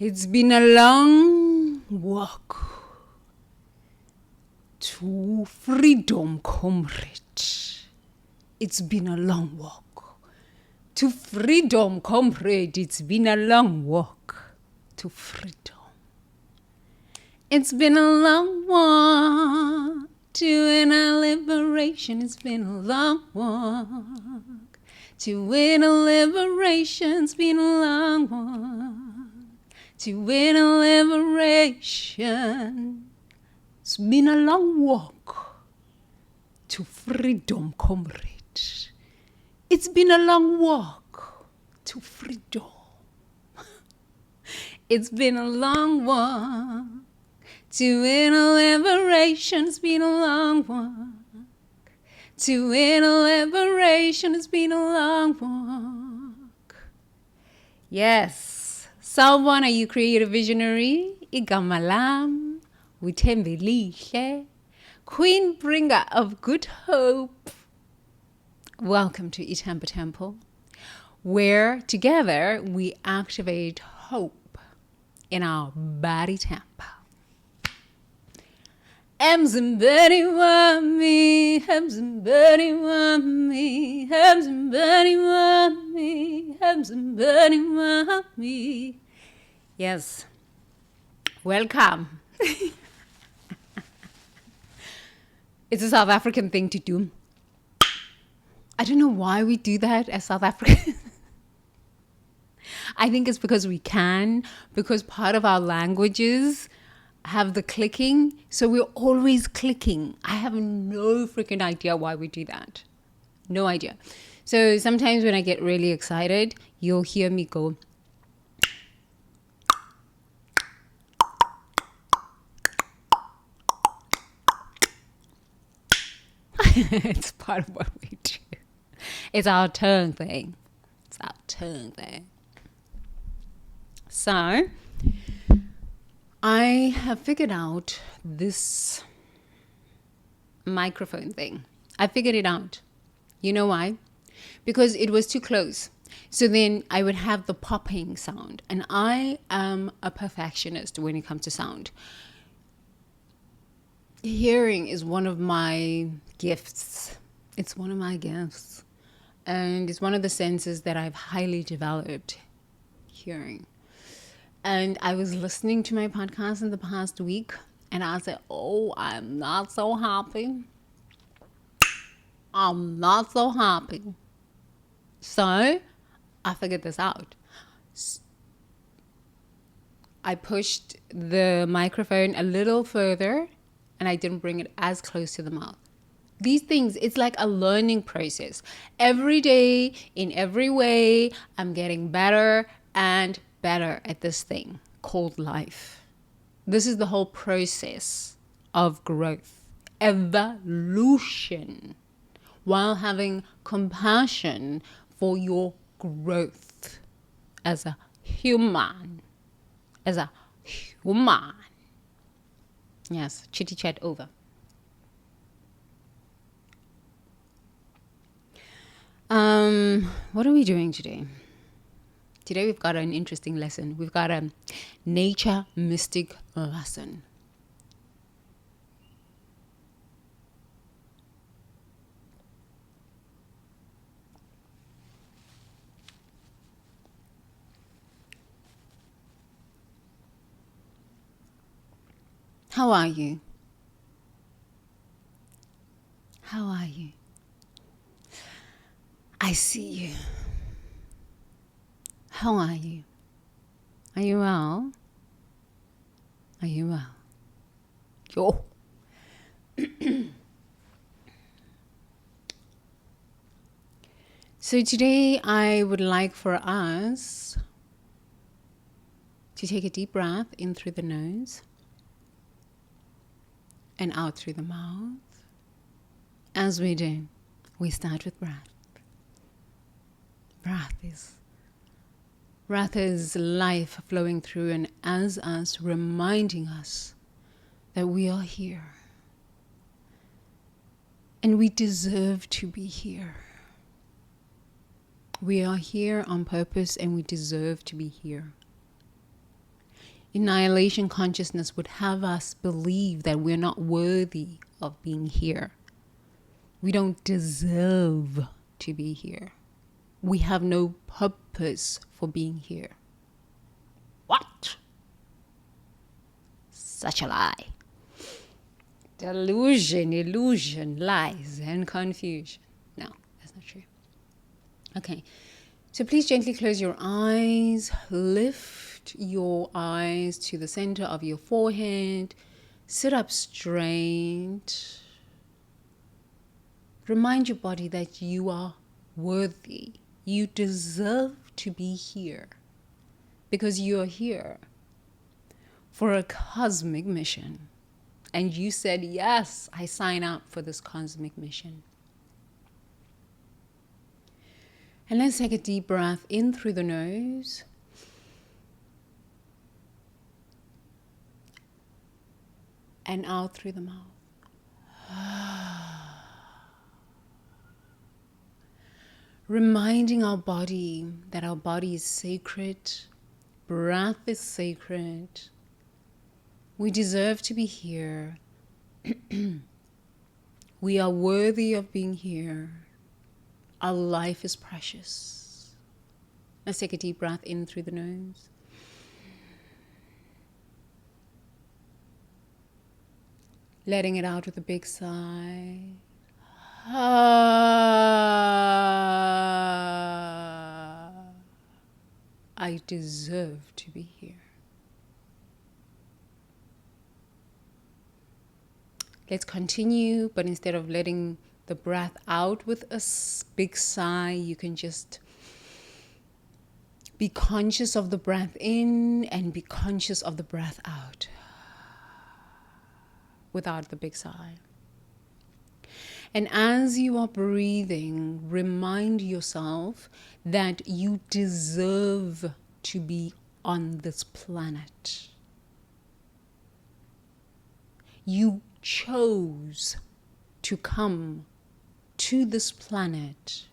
It's been a long walk to freedom, comrade. It's been a long walk to freedom, comrade. It's been a long walk to freedom. It's been a long walk to inner liberation. It's been a long walk to inner liberation. It's been a long walk to inner liberation. It's been a long walk to freedom, comrade. It's been a long walk to freedom. It's been a long walk to inner liberation. It's been a long walk to inner liberation. It's been a long walk. Yes. Sawubona, you creative visionary. Igama lam uthembelihle, Queen bringer of good hope. Welcome to Itempa Temple, where together we activate hope in our body temple. Somebody want me, somebody want me, somebody want me, somebody want me. Yes, welcome. It's a South African thing to do. I don't know why we do that as South Africans. I think it's because we can, because part of our languages have the clicking, so we're always clicking. I have no freaking idea why we do that. No idea. So sometimes when I get really excited, you'll hear me go. It's part of what we do. It's our tongue thing. It's our tongue thing. So I have figured out this microphone thing. I figured it out. You know why? Because it was too close. So then I would have the popping sound. And I am a perfectionist when it comes to sound. Hearing is one of my gifts. It's one of my gifts. And it's one of the senses that I've highly developed, hearing. And I was listening to my podcast in the past week, and I said, oh, I'm not so happy. I'm not so happy. So I figured this out. I pushed the microphone a little further, and I didn't bring it as close to the mouth. These things, it's like a learning process. Every day, in every way, I'm getting better and better at this thing called life. This is the whole process of growth, evolution, while having compassion for your growth as a human. As a human. Yes, chitty chat over. What are we doing today? Today we've got an interesting lesson. We've got a nature mystic lesson. How are you? How are you? I see you. How are you? Are you well? Are you well? Yo. So today I would like for us to take a deep breath in through the nose and out through the mouth. As we do, we start with breath. Breath is life flowing through and as us, reminding us that we are here. And we deserve to be here. We are here on purpose and we deserve to be here. Annihilation consciousness would have us believe that we're not worthy of being here. We don't deserve to be here. We have no purpose for being here. What? Such a lie. Delusion, illusion, lies, and confusion. No, that's not true. Okay, so please gently close your eyes. Lift your eyes to the center of your forehead. Sit up straight. Remind your body that you are worthy. You deserve to be here because you are here for a cosmic mission. And you said, yes, I sign up for this cosmic mission. And let's take a deep breath in through the nose. And out through the mouth. Reminding our body that our body is sacred. Breath is sacred. We deserve to be here. We are worthy of being here. Our life is precious. Let's take a deep breath in through the nose. Letting it out with a big sigh. I deserve to be here. Let's continue, but instead of letting the breath out with a big sigh, you can just be conscious of the breath in and be conscious of the breath out without the big sigh. And as you are breathing, remind yourself that you deserve to be on this planet. You chose to come to this planet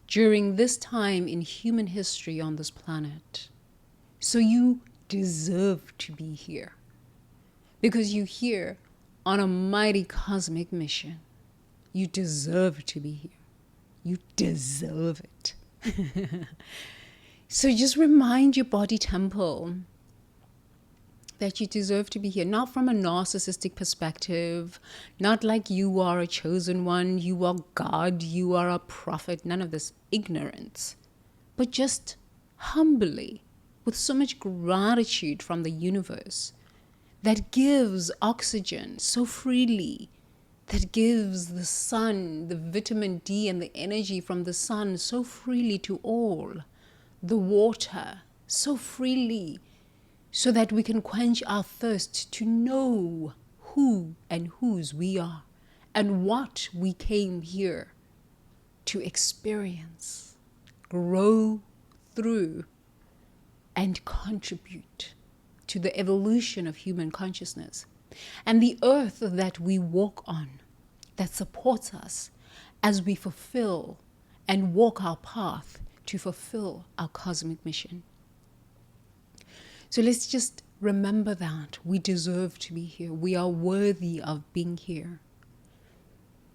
during this time in human history on this planet. So you deserve to be here because you're here on a mighty cosmic mission. You deserve to be here. You deserve it. So just remind your body temple that you deserve to be here, not from a narcissistic perspective, not like you are a chosen one, you are God, you are a prophet, none of this ignorance, but just humbly, with so much gratitude from the universe that gives oxygen so freely, that gives the sun, the vitamin D and the energy from the sun so freely to all, the water so freely, so that we can quench our thirst to know who and whose we are and what we came here to experience, grow through, and contribute to the evolution of human consciousness and the earth that we walk on, that supports us as we fulfill and walk our path to fulfill our cosmic mission. So let's just remember that we deserve to be here. We are worthy of being here.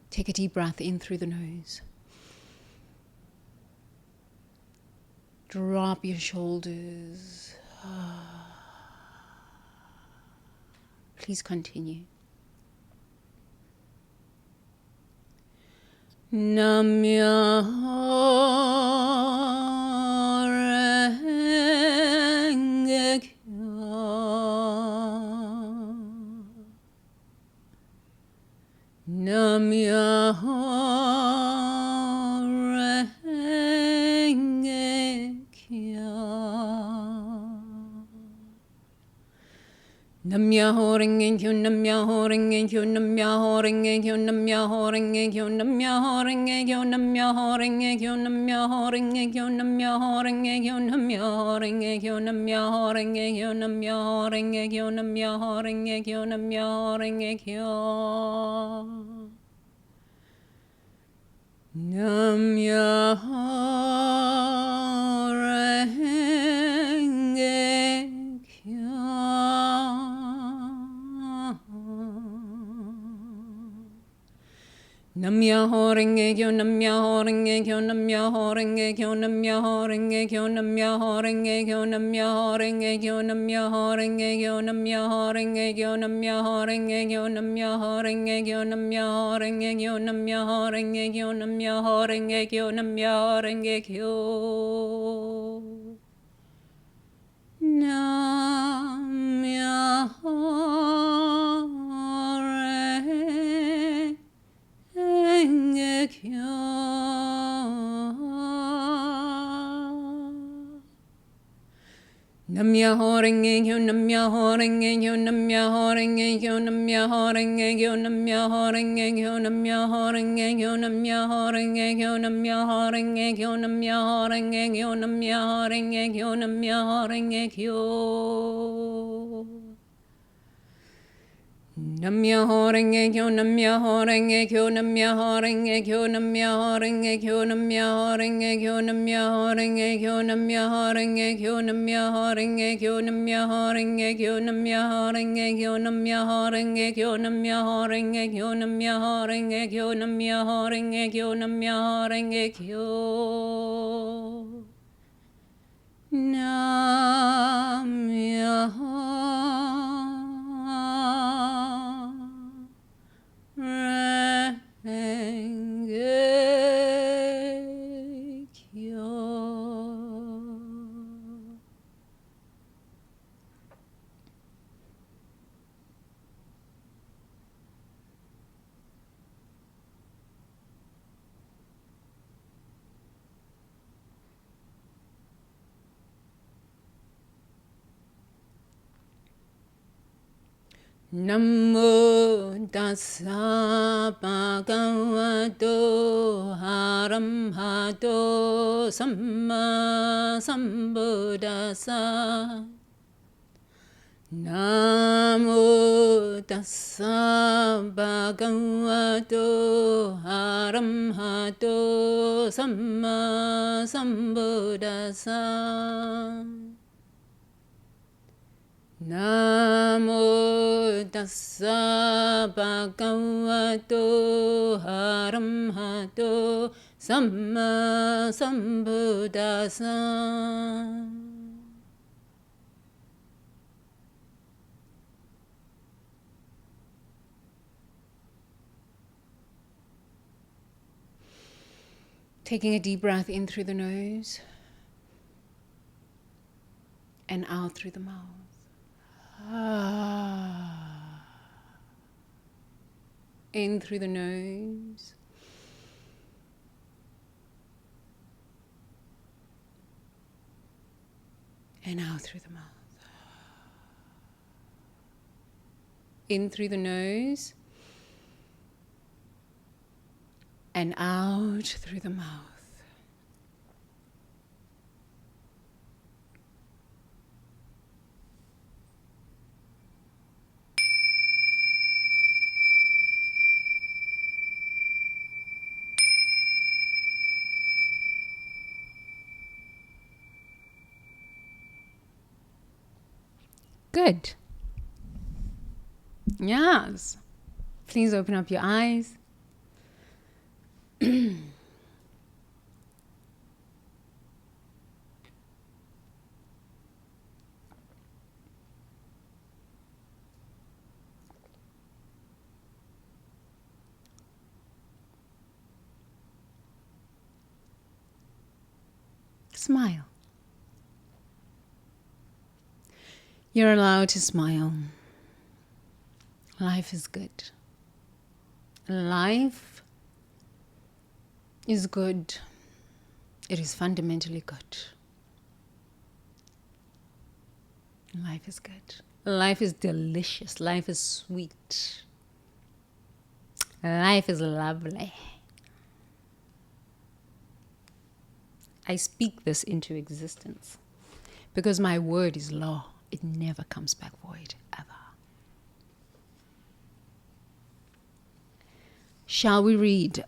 Take a deep breath in through the nose. Drop your shoulders. Please continue. Nam Myoho Renge Kyo, Nam Myoho Renge Kyo, Nam Myoho Renge Kyo, Nam Myoho Renge Kyo, Nam Myoho Renge Kyo, Nam Myoho Renge Kyo, Nam Myoho Renge Kyo, Nam Myoho Renge Kyo, Nam Myoho Renge Kyo, Nam Myoho Renge Kyo, Nam Myoho Renge Kyo, Nam Myoho Renge Kyo, Nam Myoho Renge Kyo. Nam Myoho Renge Namyaho renge kyo, namyaho renge kyo, namyaho renge kyo, namyaho renge kyo, namyaho renge kyo, namyaho renge kyo, namyaho renge kyo, namyaho renge kyo, namyaho renge kyo, namyaho renge kyo, namyaho renge kyo, namyaho renge kyo, namyaho renge kyo, namyaho renge kyo. Namyaho renge kyo. Namyaho renge kyo, namyaho renge kyo, namyaho renge kyo, namyaho renge kyo, namyaho renge kyo, namyaho renge kyo, namyaho renge kyo, namyaho renge kyo, namyaho renge kyo, namyaho renge kyo, namyaho renge kyo. Namyaho renge kyo, namyaho renge kyo, namyaho renge kyo, namyaho renge kyo, namyaho renge kyo, namyaho renge kyo, namyaho renge kyo, namyaho renge kyo, namyaho renge kyo, namyaho renge kyo, namyaho renge kyo, namyaho renge kyo, namyaho renge kyo, namyaho renge kyo, namyaho renge kyo. Namyaho renge kyo. Namo tassa bhagavato arahato samma sambuddhassa. Namo tassa bhagavato arahato samma sambuddhassa. Namo tassa bhagavato arahato samma sambuddhassa. Taking a deep breath in through the nose and out through the mouth. In through the nose and out through the mouth. In through the nose and out through the mouth. Good. Yes. Please open up your eyes. Smile. You're allowed to smile. Life is good. Life is good. It is fundamentally good. Life is good. Life is delicious. Life is sweet. Life is lovely. I speak this into existence because my word is law. It never comes back void, ever. Shall we read?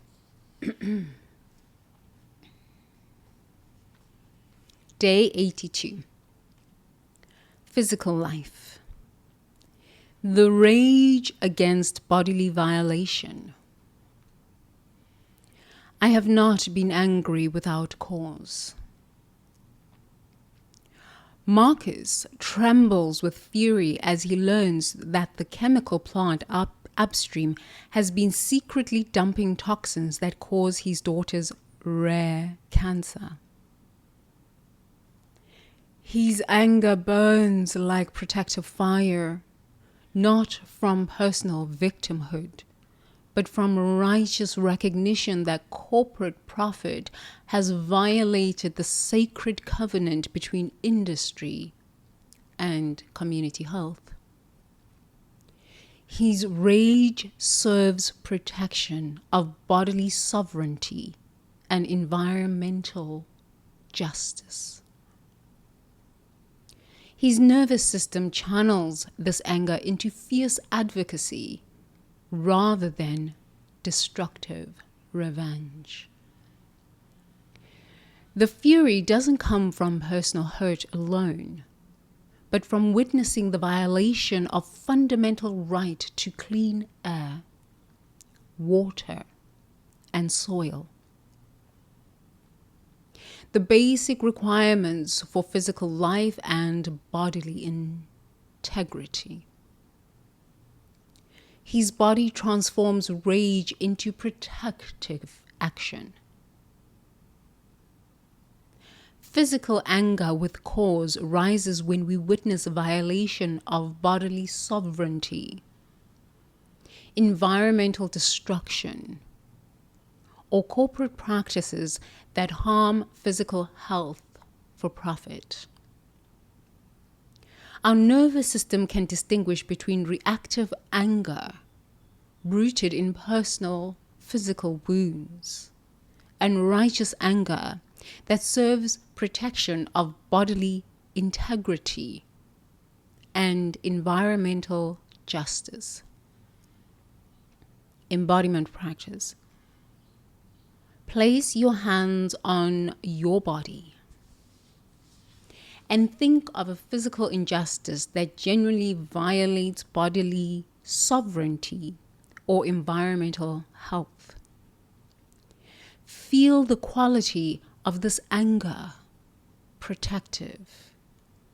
Day 82. Physical life. The rage against bodily violation. I have not been angry without cause. Marcus trembles with fury as he learns that the chemical plant upstream has been secretly dumping toxins that cause his daughter's rare cancer. His anger burns like protective fire, not from personal victimhood, but from righteous recognition that corporate profit has violated the sacred covenant between industry and community health. His rage serves protection of bodily sovereignty and environmental justice. His nervous system channels this anger into fierce advocacy rather than destructive revenge. The fury doesn't come from personal hurt alone, but from witnessing the violation of fundamental right to clean air, water, and soil. The basic requirements for physical life and bodily integrity. His body transforms rage into protective action. Physical anger with cause rises when we witness a violation of bodily sovereignty, environmental destruction, or corporate practices that harm physical health for profit. Our nervous system can distinguish between reactive anger, rooted in personal physical wounds, and righteous anger that serves protection of bodily integrity and environmental justice. Embodiment practice. Place your hands on your body and think of a physical injustice that genuinely violates bodily sovereignty or environmental health. Feel the quality of this anger, protective,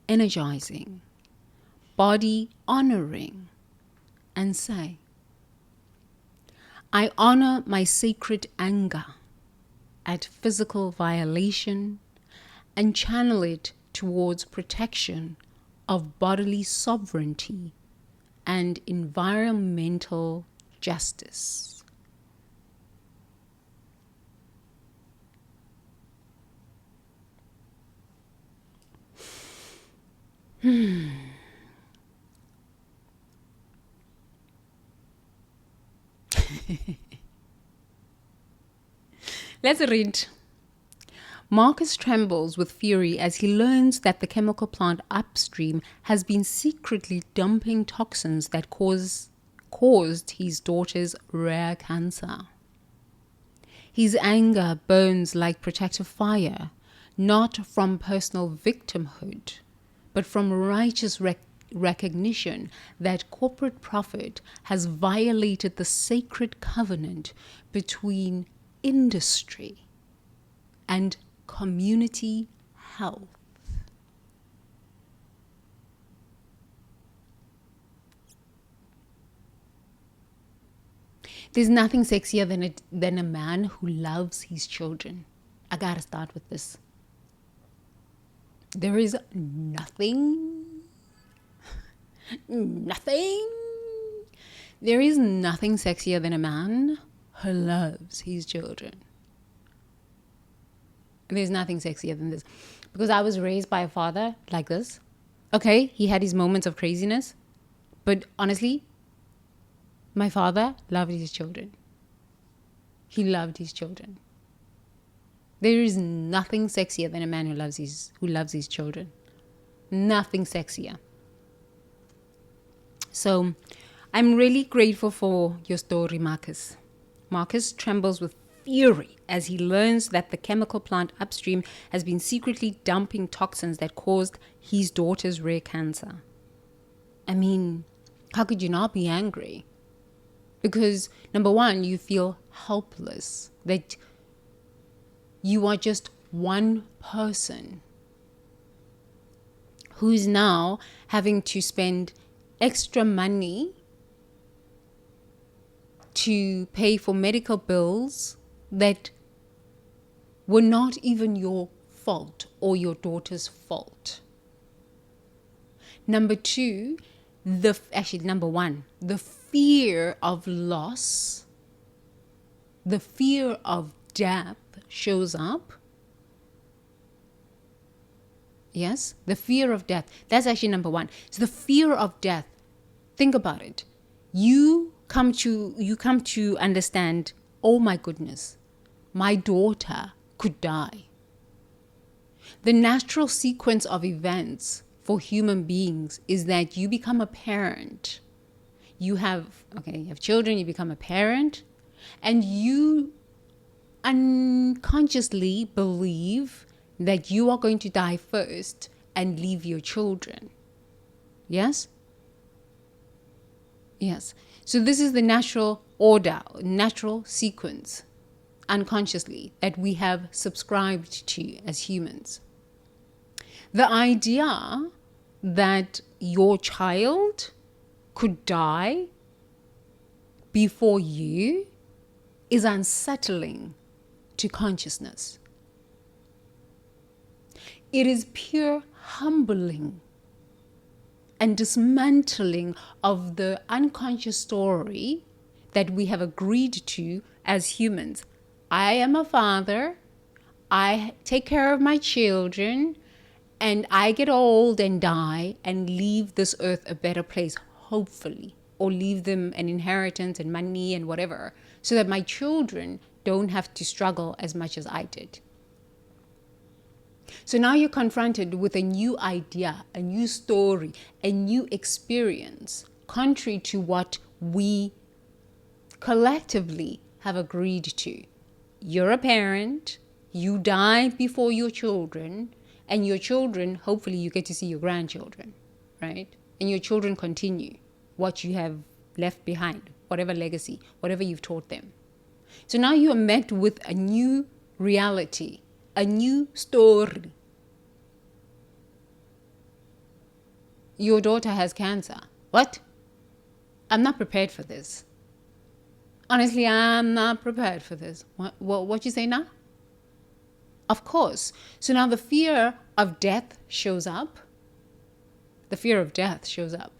energizing, body honoring, and say, I honor my sacred anger at physical violation and channel it towards protection of bodily sovereignty and environmental justice. Let's read. Marcus trembles with fury as he learns that the chemical plant upstream has been secretly dumping toxins that caused his daughter's rare cancer. His anger burns like protective fire, not from personal victimhood, but from righteous recognition that corporate profit has violated the sacred covenant between industry and community health. There's nothing sexier than a man who loves his children. I gotta start with this. There is nothing. There is nothing sexier than a man who loves his children. There's nothing sexier than this. Because I was raised by a father like this. Okay, he had his moments of craziness. But honestly, my father loved his children. He loved his children. There is nothing sexier than a man who loves his children. Nothing sexier. So, I'm really grateful for your story, Marcus. Marcus trembles with fury as he learns that the chemical plant upstream has been secretly dumping toxins that caused his daughter's rare cancer. I mean, how could you not be angry? Because, number one, you feel helpless. That You are just one person who's now having to spend extra money to pay for medical bills that were not even your fault or your daughter's fault. Number one, the fear of loss, the fear of death shows up. Yes, the fear of death. That's actually number one. It's the fear of death. Think about it. You come to understand, oh my goodness, my daughter could die. The natural sequence of events for human beings is that you become a parent. You have children, you become a parent, and you unconsciously believe that you are going to die first and leave your children. Yes? Yes. So this is the natural order, natural sequence, unconsciously, that we have subscribed to as humans. The idea that your child could die before you is unsettling to consciousness. It is pure humbling and dismantling of the unconscious story that we have agreed to as humans. I am a father, I take care of my children, and I get old and die and leave this earth a better place, hopefully, or leave them an inheritance and money and whatever, so that my children don't have to struggle as much as I did. So now you're confronted with a new idea, a new story, a new experience, contrary to what we collectively have agreed to. You're a parent, you die before your children, and your children, hopefully you get to see your grandchildren, right? And your children continue what you have left behind, whatever legacy, whatever you've taught them. So now you are met with a new reality, a new story. Your daughter has cancer. What? I'm not prepared for this. Honestly, I'm not prepared for this. What you say now? Of course. So now the fear of death shows up. The fear of death shows up.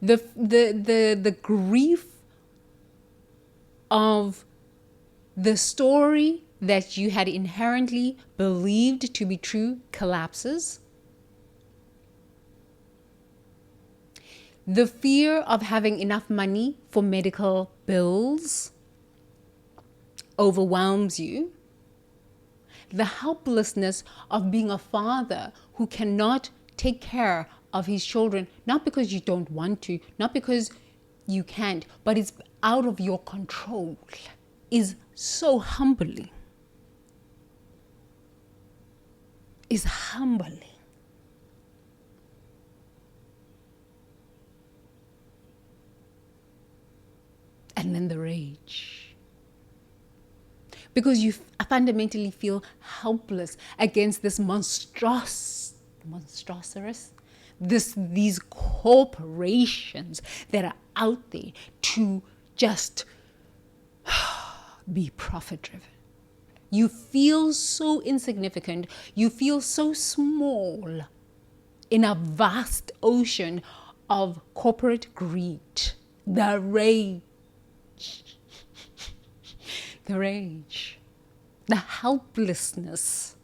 The grief of the story that you had inherently believed to be true collapses. The fear of having enough money for medical bills overwhelms you. The helplessness of being a father who cannot take care of his children, not because you don't want to, not because you can't, but it's out of your control, is so humbling. Is humbling. And then the rage. Because you fundamentally feel helpless against this these corporations that are out there to just be profit driven. You feel so insignificant. You feel so small in a vast ocean of corporate greed. The rage. The rage. The helplessness.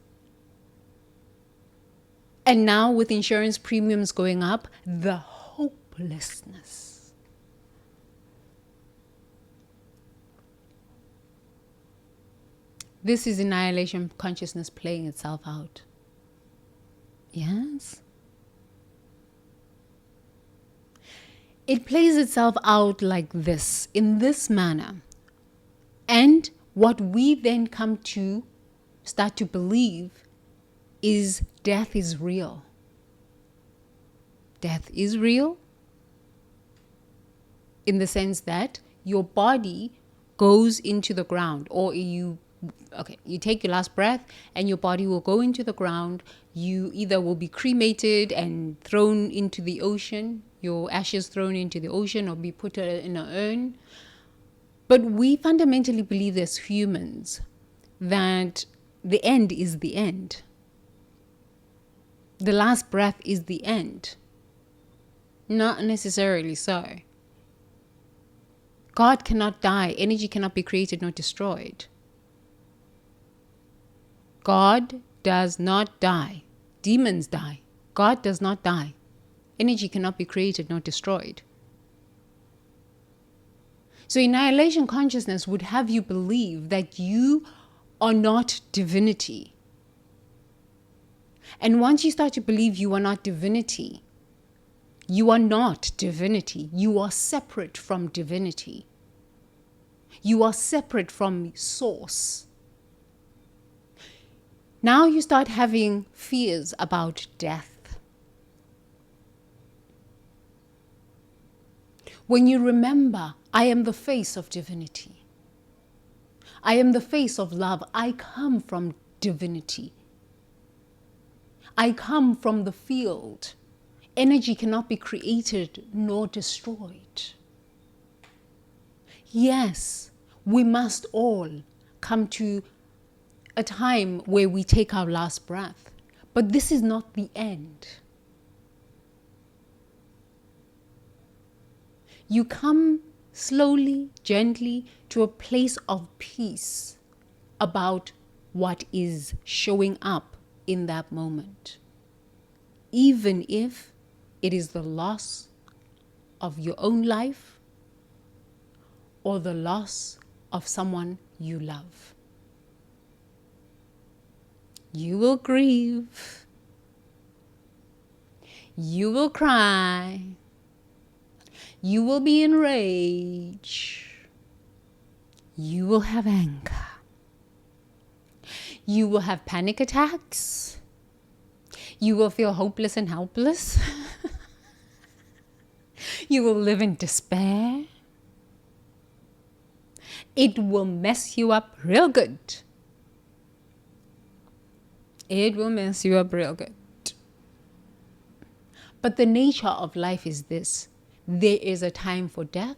And now with insurance premiums going up, the hopelessness. This is annihilation consciousness playing itself out. Yes? It plays itself out like this, in this manner. And what we then come to start to believe is death is real. Death is real in the sense that your body goes into the ground, or you Okay, you take your last breath and your body will go into the ground. You either will be cremated and thrown into the ocean, your ashes thrown into the ocean, or be put in an urn. But we fundamentally believe as humans that the end is the end. The last breath is the end. Not necessarily so. God cannot die. Energy cannot be created nor destroyed. God does not die. Demons die. God does not die. Energy cannot be created nor destroyed. So annihilation consciousness would have you believe that you are not divinity. And once you start to believe you are not divinity, you are not divinity. You are separate from divinity. You are separate from source. Now you start having fears about death. When you remember, I am the face of divinity. I am the face of love. I come from divinity. I come from the field. Energy cannot be created nor destroyed. Yes, we must all come to a time where we take our last breath. But this is not the end. You come slowly, gently to a place of peace about what is showing up in that moment. Even if it is the loss of your own life or the loss of someone you love. You will grieve. You will cry. You will be enraged. You will have anger. You will have panic attacks. You will feel hopeless and helpless. You will live in despair. It will mess you up real good. It will mess you up real good. But the nature of life is this. There is a time for death.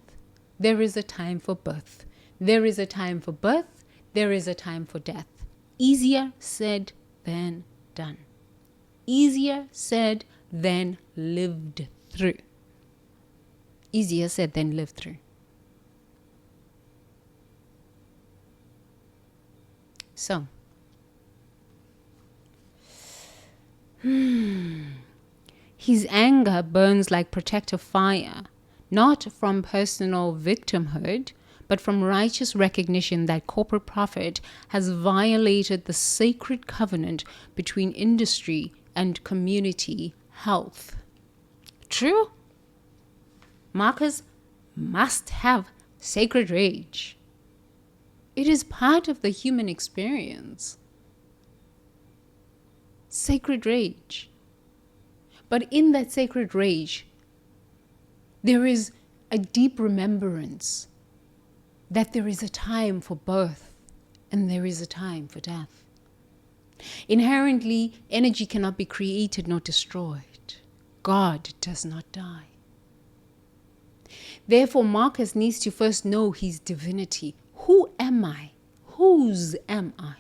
There is a time for birth. There is a time for birth. There is a time for death. Easier said than done. Easier said than lived through. Easier said than lived through. So, his anger burns like protective fire, not from personal victimhood, but from righteous recognition that corporate profit has violated the sacred covenant between industry and community health. True? Markers must have sacred rage. It is part of the human experience. Sacred rage. But in that sacred rage, there is a deep remembrance that there is a time for birth and there is a time for death. Inherently, energy cannot be created nor destroyed. God does not die. Therefore, Marcus needs to first know his divinity. Who am I? Whose am I?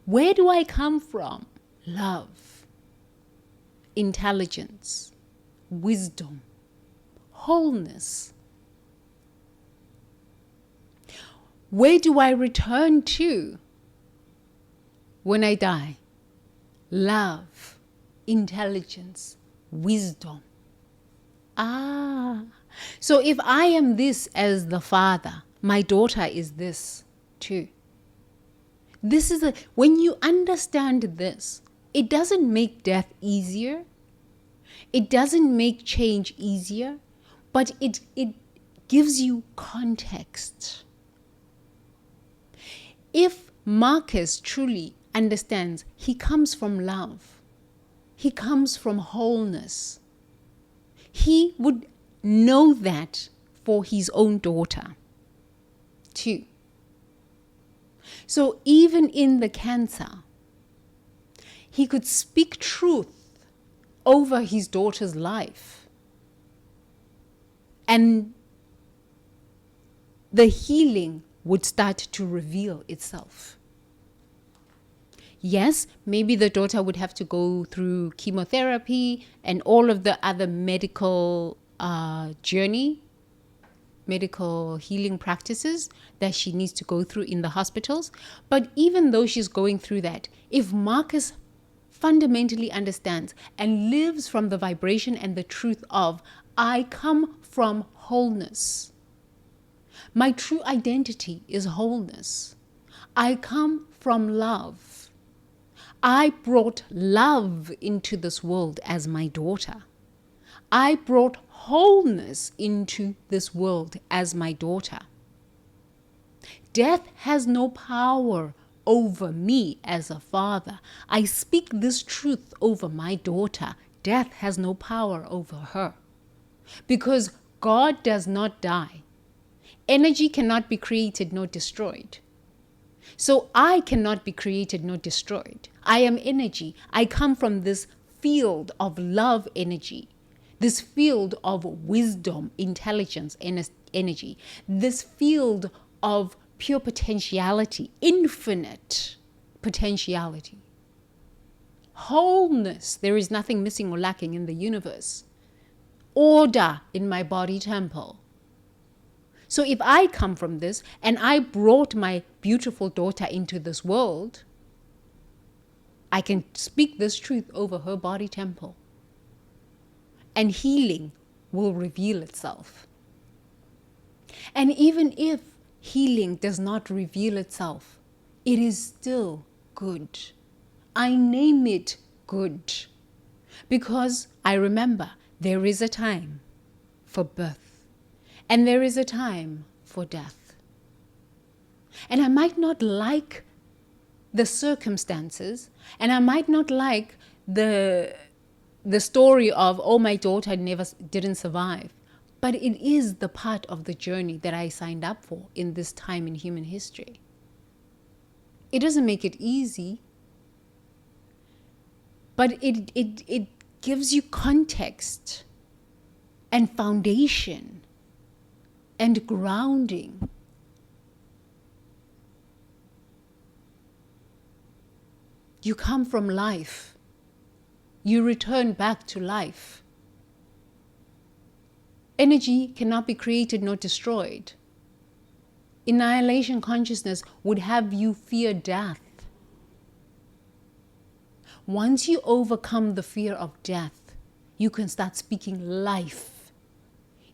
Where do I come from? Love, intelligence, wisdom, wholeness. Where do I return to when I die? Love, intelligence, wisdom. So if I am this as the father, my daughter is this too. When you understand this, it doesn't make death easier. It doesn't make change easier, but it gives you context. If Marcus truly understands, he comes from love. He comes from wholeness. He would know that for his own daughter too. So even in the cancer, he could speak truth over his daughter's life. And the healing would start to reveal itself. Yes, maybe the daughter would have to go through chemotherapy and all of the other medical medical healing practices that she needs to go through in the hospitals. But even though she's going through that, if Marcus fundamentally understands and lives from the vibration and the truth of, I come from wholeness. My true identity is wholeness. I come from love. I brought love into this world as my daughter. I brought wholeness into this world as my daughter. Death has no power over me as a father. I speak this truth over my daughter. Death has no power over her. Because God does not die. Energy cannot be created nor destroyed. So I cannot be created nor destroyed. I am energy. I come from this field of love energy, this field of wisdom, intelligence, energy, this field of pure potentiality, infinite potentiality. Wholeness. There is nothing missing or lacking in the universe. Order in my body temple. So if I come from this and I brought my beautiful daughter into this world, I can speak this truth over her body temple. And healing will reveal itself. And even if healing does not reveal itself, it is still good. I name it good. Because I remember there is a time for birth. And there is a time for death. And I might not like the circumstances, and I might not like the story of, oh, my daughter didn't survive. But it is the part of the journey that I signed up for in this time in human history. It doesn't make it easy, but it gives you context and foundation and grounding. You come from life. You return back to life. Energy cannot be created nor destroyed. Annihilation consciousness would have you fear death. Once you overcome the fear of death, you can start speaking life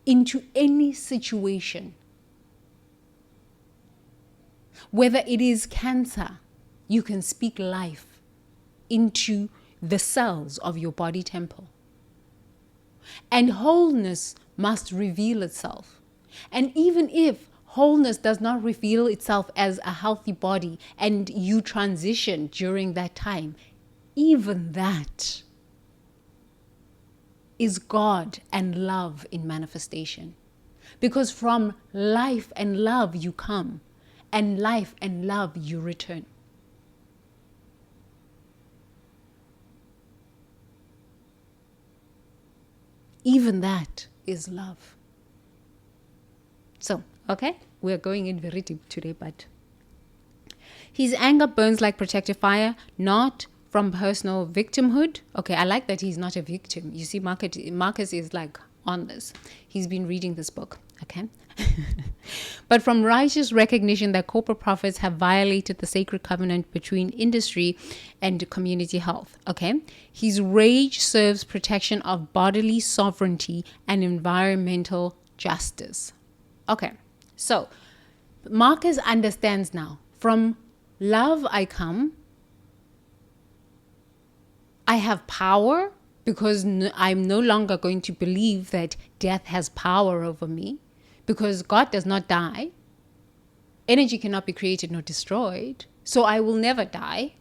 into any situation. Whether it is cancer, you can speak life into the cells of your body temple. And wholeness must reveal itself. And even if wholeness does not reveal itself as a healthy body and you transition during that time, even that is God and love in manifestation. Because from life and love you come, and life and love you return. Even that is love. So, okay, we're going in very deep today, but his anger burns like protective fire, not from personal victimhood. Okay, I like that he's not a victim. You see, Marcus is like on this. He's been reading this book, okay? But from righteous recognition that corporate profits have violated the sacred covenant between industry and community health, okay? His rage serves protection of bodily sovereignty and environmental justice. Okay, so Marcus understands now. From love I come. I have power because I'm no longer going to believe that death has power over me, because God does not die. Energy cannot be created nor destroyed, so I will never die.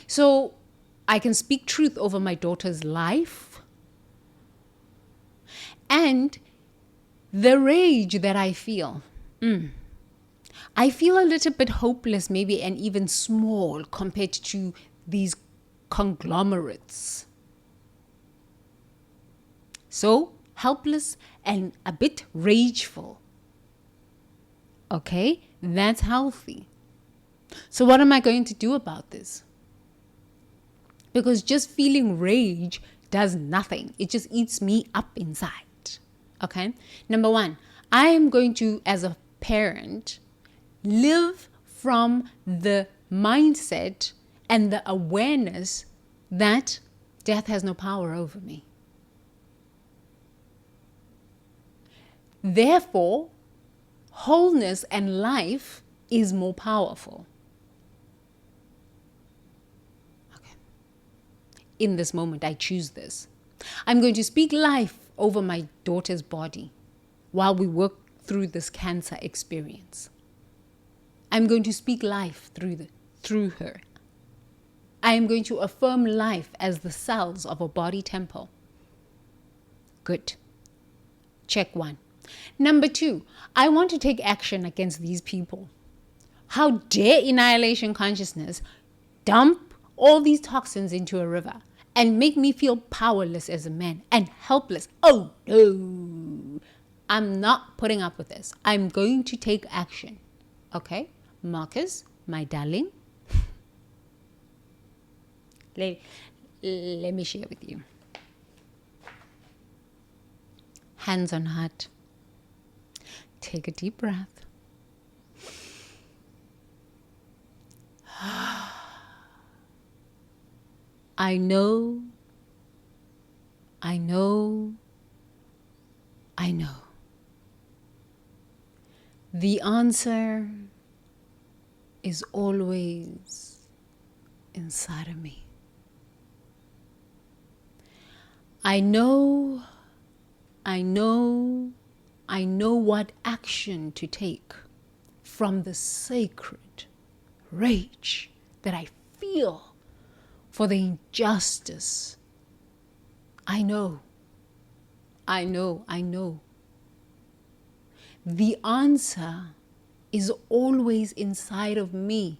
So I can speak truth over my daughter's life. And the rage that I feel, I feel a little bit hopeless, maybe, and even small compared to these conglomerates. So, helpless and a bit rageful. Okay, that's healthy. So, what am I going to do about this? Because just feeling rage does nothing, it just eats me up inside. Okay, number one, I am going to, as a parent, live from the mindset and the awareness that death has no power over me. Therefore, wholeness and life is more powerful. Okay. In this moment, I choose this. I'm going to speak life over my daughter's body while we work through this cancer experience. I'm going to speak life through her. I am going to affirm life as the cells of a body temple. Good. Check one. Number two, I want to take action against these people. How dare Annihilation Consciousness dump all these toxins into a river and make me feel powerless as a man and helpless? Oh no, I'm not putting up with this. I'm going to take action. Okay, Marcus, my darling, let me share with you. Hands on heart. Take a deep breath. I know. The answer is always inside of me. I know what action to take from the sacred rage that I feel for the injustice. I know. The answer is always inside of me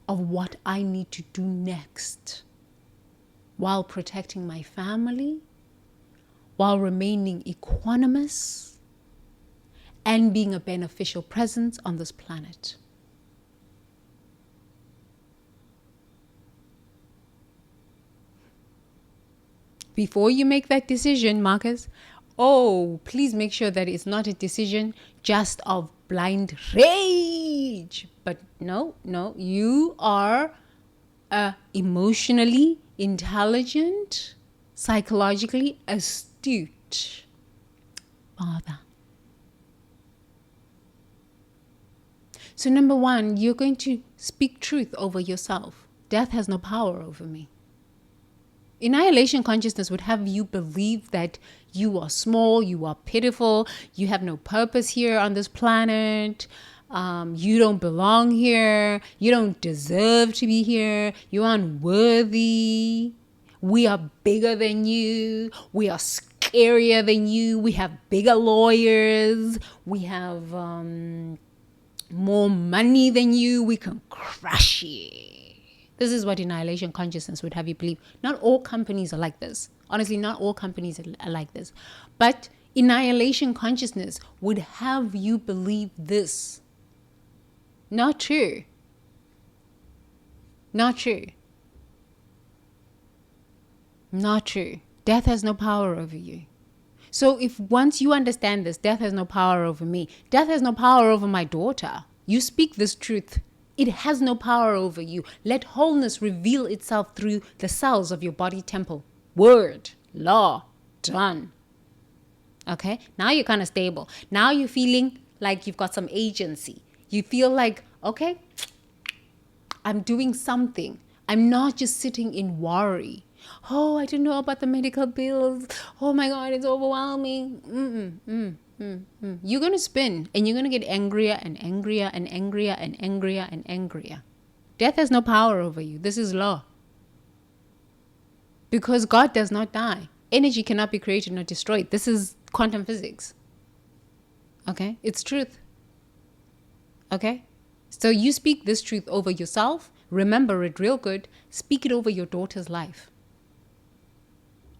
of what I need to do next while protecting my family, while remaining equanimous, and being a beneficial presence on this planet. Before you make that decision, Marcus, please make sure that it's not a decision just of blind rage. But no, you are emotionally intelligent, psychologically astute father. So number one, you're going to speak truth over yourself. Death has no power over me. Annihilation consciousness would have you believe that you are small, you are pitiful, you have no purpose here on this planet, you don't belong here, you don't deserve to be here, you're unworthy, we are bigger than you, we are scarier than you, we have bigger lawyers, we have more money than you, we can crush you. This is what Annihilation Consciousness would have you believe. Not all companies are like this. Honestly, not all companies are like this. But Annihilation Consciousness would have you believe this. Not true. Not true. Not true. Death has no power over you. So if once you understand this, death has no power over me. Death has no power over my daughter. You speak this truth. It has no power over you. Let wholeness reveal itself through the cells of your body temple. Word, law, done. Okay, now you're kind of stable. Now you're feeling like you've got some agency. You feel like, okay, I'm doing something. I'm not just sitting in worry. Oh, I don't know about the medical bills. Oh my God, it's overwhelming. You're going to spin and you're going to get angrier and angrier and angrier and angrier and angrier. Death has no power over you. This is law. Because God does not die. Energy cannot be created nor destroyed. This is quantum physics. Okay? It's truth. Okay? So you speak this truth over yourself. Remember it real good. Speak it over your daughter's life.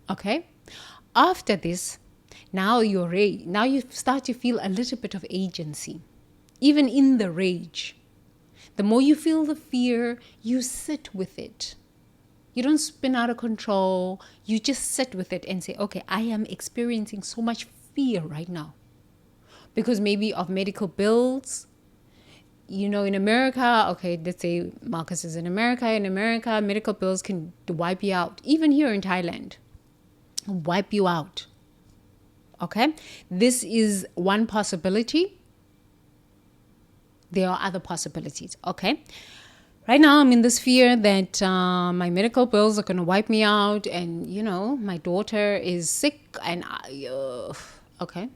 Okay? After this, now now you start to feel a little bit of agency, even in the rage. The more you feel the fear, you sit with it. You don't spin out of control. You just sit with it and say, okay, I am experiencing so much fear right now. Because maybe of medical bills. In America, okay, let's say Marcus is in America. In America, medical bills can wipe you out. Even here in Thailand, wipe you out. Okay? This is one possibility. There are other possibilities. Okay? Right now, I'm in this fear that my medical bills are going to wipe me out, and my daughter is sick, and okay,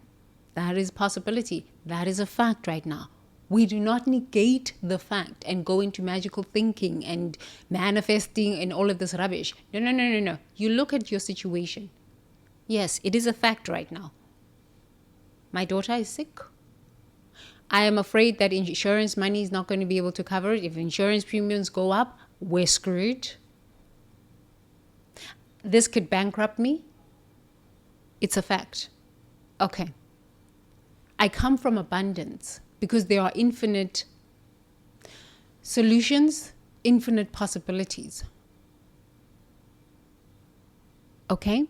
that is a possibility. That is a fact right now. We do not negate the fact and go into magical thinking and manifesting and all of this rubbish. No. You look at your situation. Yes, it is a fact right now. My daughter is sick. I am afraid that insurance money is not going to be able to cover it. If insurance premiums go up, we're screwed. This could bankrupt me. It's a fact. Okay. I come from abundance because there are infinite solutions, infinite possibilities. Okay?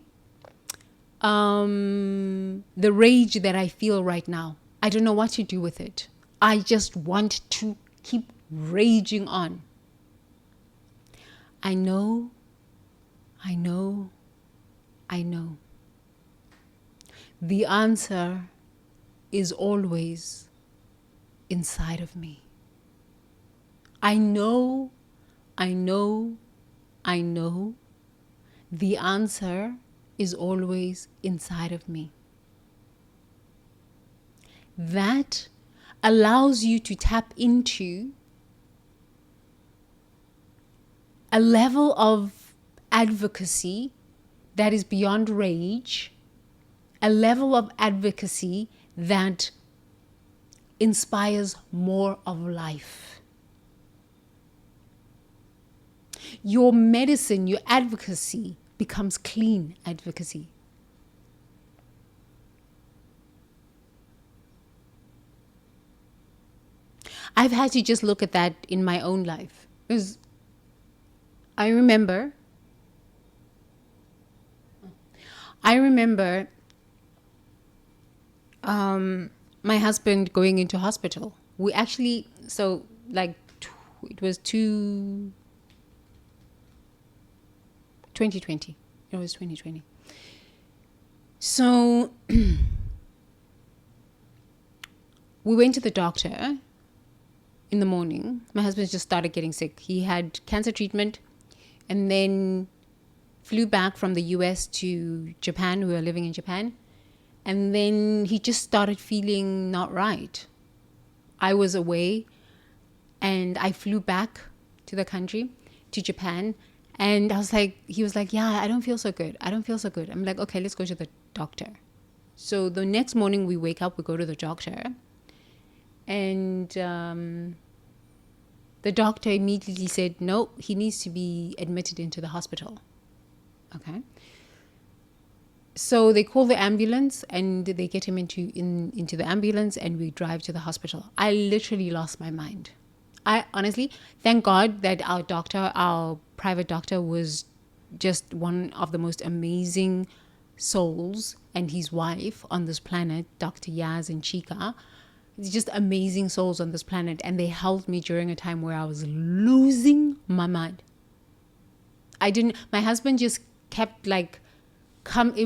The rage that I feel right now, I don't know what to do with it. I just want to keep raging on. I know. The answer is always inside of me. I know. The answer is always inside of me. That allows you to tap into a level of advocacy that is beyond rage, a level of advocacy that inspires more of life. Your medicine, your advocacy becomes clean advocacy. I've had to just look at that in my own life. Because I remember my husband going into hospital. We actually, it was 2020. It was 2020. So we went to the doctor in the morning. My husband just started getting sick. He had cancer treatment and then flew back from the US to Japan. We were living in Japan. And then he just started feeling not right. I was away and I flew back to the country, to Japan. And he was like, yeah, I don't feel so good. I'm like, okay, let's go to the doctor. So the next morning we wake up, we go to the doctor. And the doctor immediately said, no, he needs to be admitted into the hospital. Okay. So they call the ambulance and they get him into the ambulance and we drive to the hospital. I literally lost my mind. I honestly, thank God that our private doctor was just one of the most amazing souls, and his wife on this planet, Dr. Yaz and Chika. It's just amazing souls on this planet, and they helped me during a time where I was losing my mind. My husband just kept it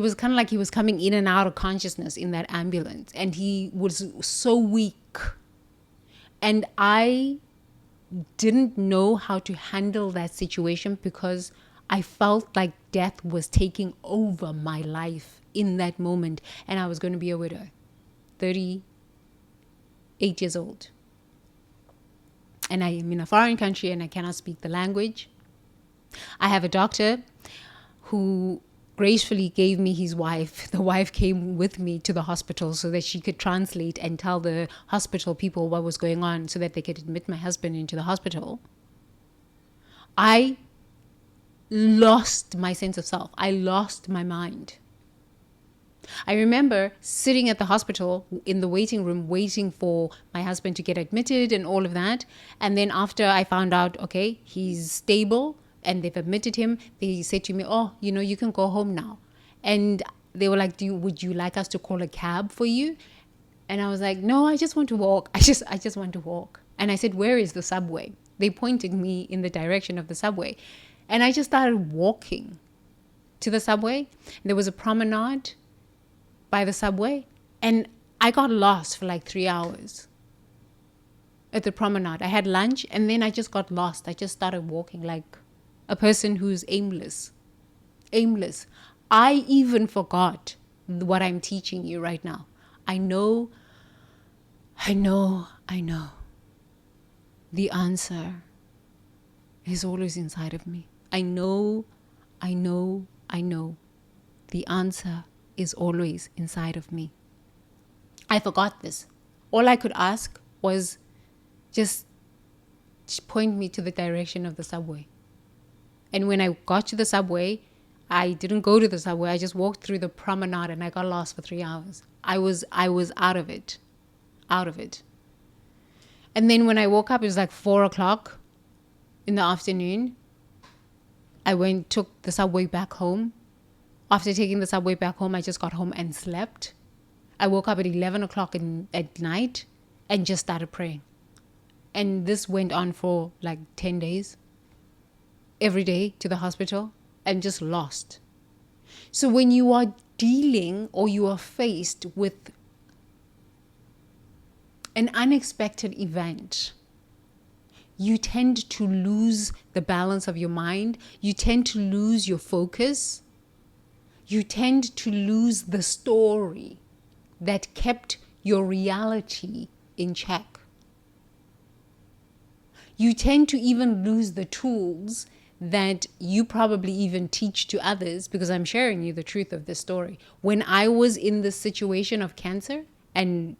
was kind of like he was coming in and out of consciousness in that ambulance, and he was so weak. And I didn't know how to handle that situation because I felt like death was taking over my life in that moment, and I was going to be a widow, 38 years old. And I am in a foreign country and I cannot speak the language. I have a doctor who gracefully gave me his wife. The wife came with me to the hospital so that she could translate and tell the hospital people what was going on so that they could admit my husband into the hospital. I lost my sense of self. I lost my mind. I remember sitting at the hospital in the waiting room, waiting for my husband to get admitted and all of that. And then after I found out, okay, he's stable and they've admitted him, they said to me, oh, you can go home now. And they were like, would you like us to call a cab for you? And I was like, no, I just want to walk. I just want to walk. And I said, where is the subway? They pointed me in the direction of the subway. And I just started walking to the subway. There was a promenade by the subway, and I got lost for like 3 hours at the promenade. I had lunch and then I just got lost. I just started walking like a person who's aimless. I even forgot what I'm teaching you right now. I know. The answer is always inside of me. I know. The answer is always inside of me. I forgot this. All I could ask was just point me to the direction of the subway. And when I got to the subway, I didn't go to the subway. I just walked through the promenade and I got lost for 3 hours. I was out of it. And then when I woke up, it was like 4:00 in the afternoon. I took the subway back home. After taking the subway back home, I just got home and slept. I woke up at 11 o'clock at night and just started praying. And this went on for like 10 days. Every day to the hospital and just lost. So when you are dealing or you are faced with an unexpected event, you tend to lose the balance of your mind. You tend to lose your focus. You tend to lose the story that kept your reality in check. You tend to even lose the tools that you probably even teach to others, because I'm sharing you the truth of this story. When I was in the situation of cancer and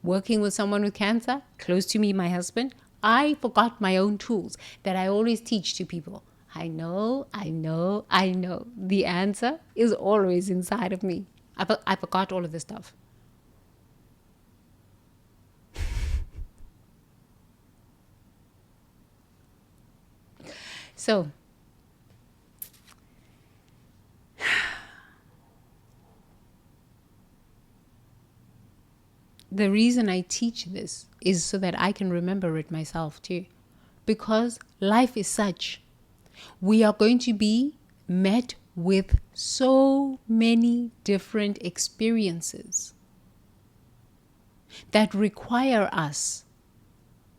working with someone with cancer, close to me, my husband, I forgot my own tools that I always teach to people. I know. The answer is always inside of me. I forgot all of this stuff. So, the reason I teach this is so that I can remember it myself too. Because life is such. We are going to be met with so many different experiences that require us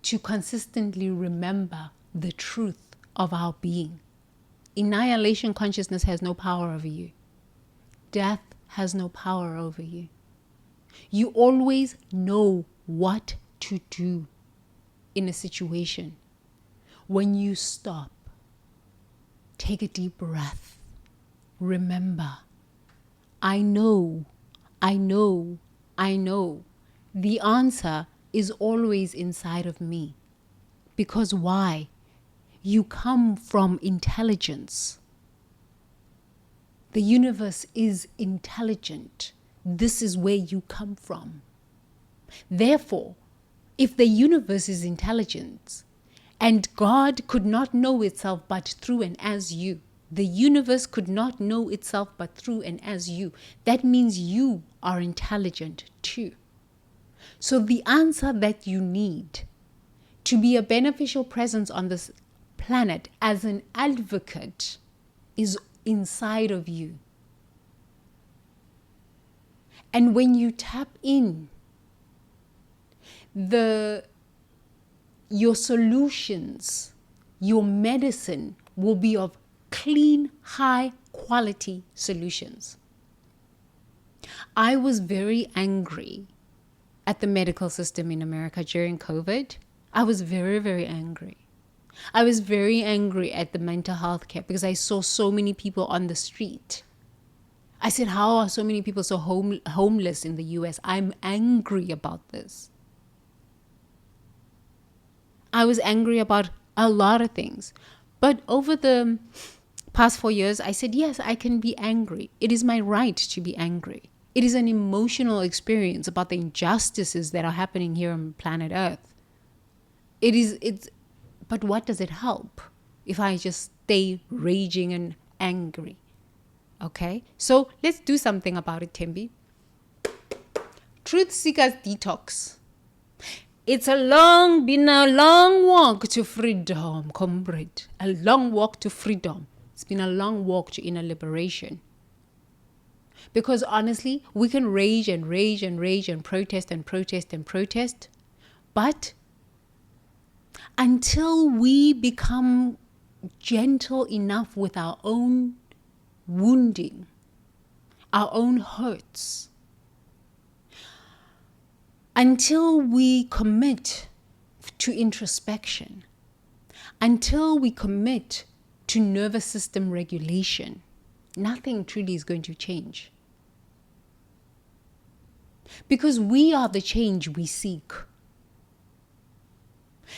to consistently remember the truth of our being. Annihilation consciousness has no power over you. Death has no power over you. You always know what to do in a situation when you stop. Take a deep breath. Remember, I know. The answer is always inside of me. Because why? You come from intelligence. The universe is intelligent. This is where you come from. Therefore, if the universe is intelligent and God could not know itself but through and as you, the universe could not know itself but through and as you, that means you are intelligent too. So the answer that you need to be a beneficial presence on this planet as an advocate is inside of you. And when you tap in, your solutions, your medicine will be of clean, high quality solutions. I was very angry at the medical system in America during COVID. I was very, very angry I was very angry at the mental health care because I saw so many people on the street. I said, how are so many people so homeless in the US? I'm angry about this. I was angry about a lot of things. But over the past 4 years, I said, yes, I can be angry. It is my right to be angry. It is an emotional experience about the injustices that are happening here on planet Earth. But what does it help if I just stay raging and angry? Okay, so let's do something about it, Tembi. Truth Seekers Detox. It's been a long walk to freedom, comrade. A long walk to freedom. It's been a long walk to inner liberation. Because honestly, we can rage and rage and rage and protest and protest and protest. But until we become gentle enough with our own wounding, our own hurts, until we commit to introspection, until we commit to nervous system regulation, nothing truly is going to change. Because we are the change we seek.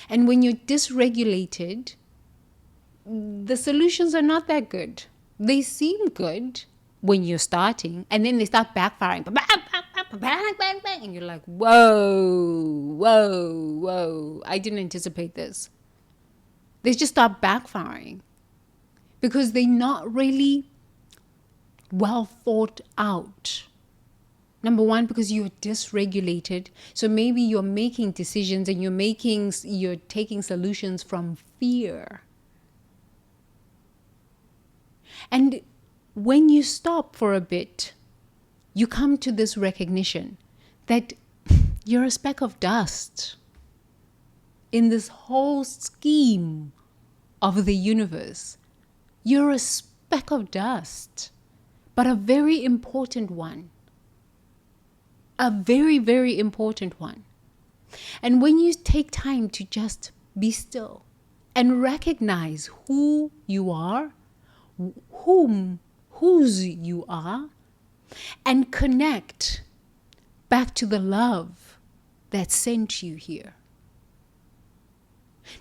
And when you're dysregulated, the solutions are not that good. They seem good when you're starting, and then they start backfiring. And you're like, whoa, I didn't anticipate this. They just start backfiring because they're not really well thought out. Number one, because you're dysregulated. So maybe you're making decisions and you're taking solutions from fear. And when you stop for a bit, you come to this recognition that you're a speck of dust in this whole scheme of the universe. You're a speck of dust, but a very important one. A very, very important one. And when you take time to just be still and recognize who you are, whose you are, and connect back to the love that sent you here.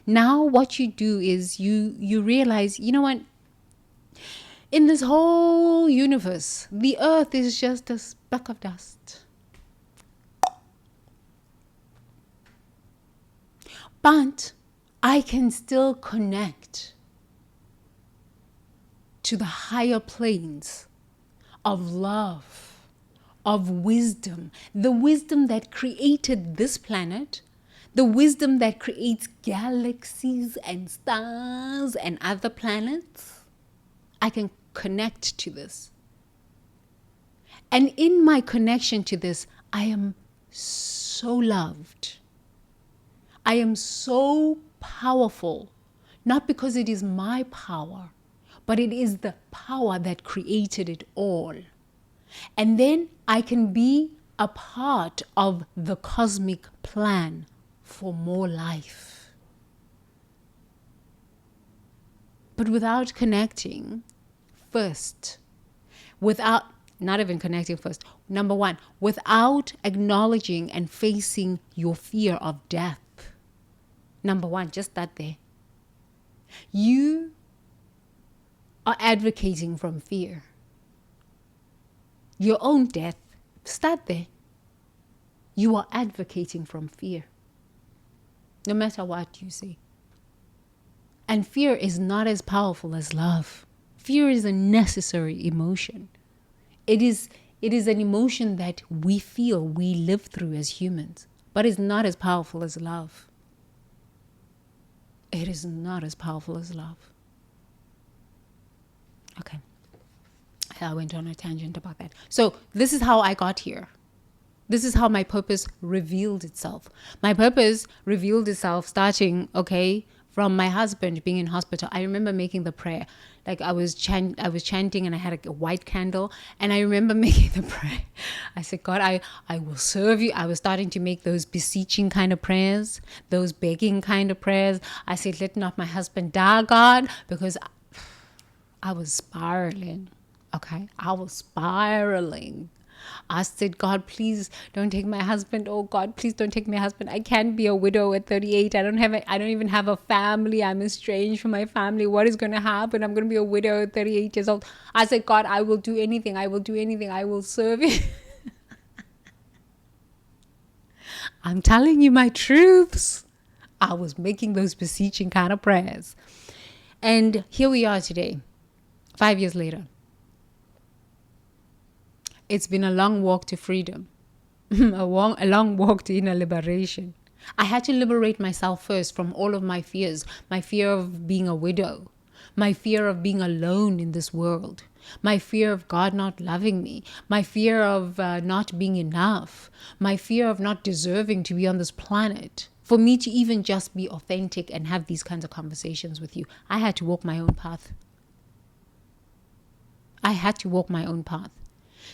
Now what you do is you realize, you know what? In this whole universe, the earth is just a speck of dust. But I can still connect to the higher planes of love, of wisdom, the wisdom that created this planet, the wisdom that creates galaxies and stars and other planets. I can connect to this. And in my connection to this, I am so loved. I am so powerful, not because it is my power, but it is the power that created it all. And then I can be a part of the cosmic plan for more life. But without connecting first, not even connecting first, number one, without acknowledging and facing your fear of death. Number one, just that there. You are advocating from fear. Your own death, start there. You are advocating from fear. No matter what you say. And fear is not as powerful as love. Fear is a necessary emotion. It is an emotion that we feel, we live through as humans, but it's not as powerful as love. It is not as powerful as love. Okay. I went on a tangent about that. So this is how I got here. This is how my purpose revealed itself. My purpose revealed itself starting, from my husband being in hospital. I remember making the prayer. Like I was chanting and I had a white candle, and I remember making the prayer. I said, God, I will serve you. I was starting to make those beseeching kind of prayers, those begging kind of prayers. I said, let not my husband die, God, because I was spiraling. Okay. I was spiraling. I said, God, please don't take my husband. Oh God, please don't take my husband. I can't be a widow at 38. I don't even have a family. I'm estranged from my family. What is going to happen? I'm going to be a widow at 38 years old. I said, God, I will do anything. I will do anything. I will serve you. I'm telling you my truths. I was making those beseeching kind of prayers. And here we are today, 5 years later. It's been a long walk to freedom, a long walk to inner liberation. I had to liberate myself first from all of my fears, my fear of being a widow, my fear of being alone in this world, my fear of God not loving me, my fear of not being enough, my fear of not deserving to be on this planet. For me to even just be authentic and have these kinds of conversations with you, I had to walk my own path. I had to walk my own path.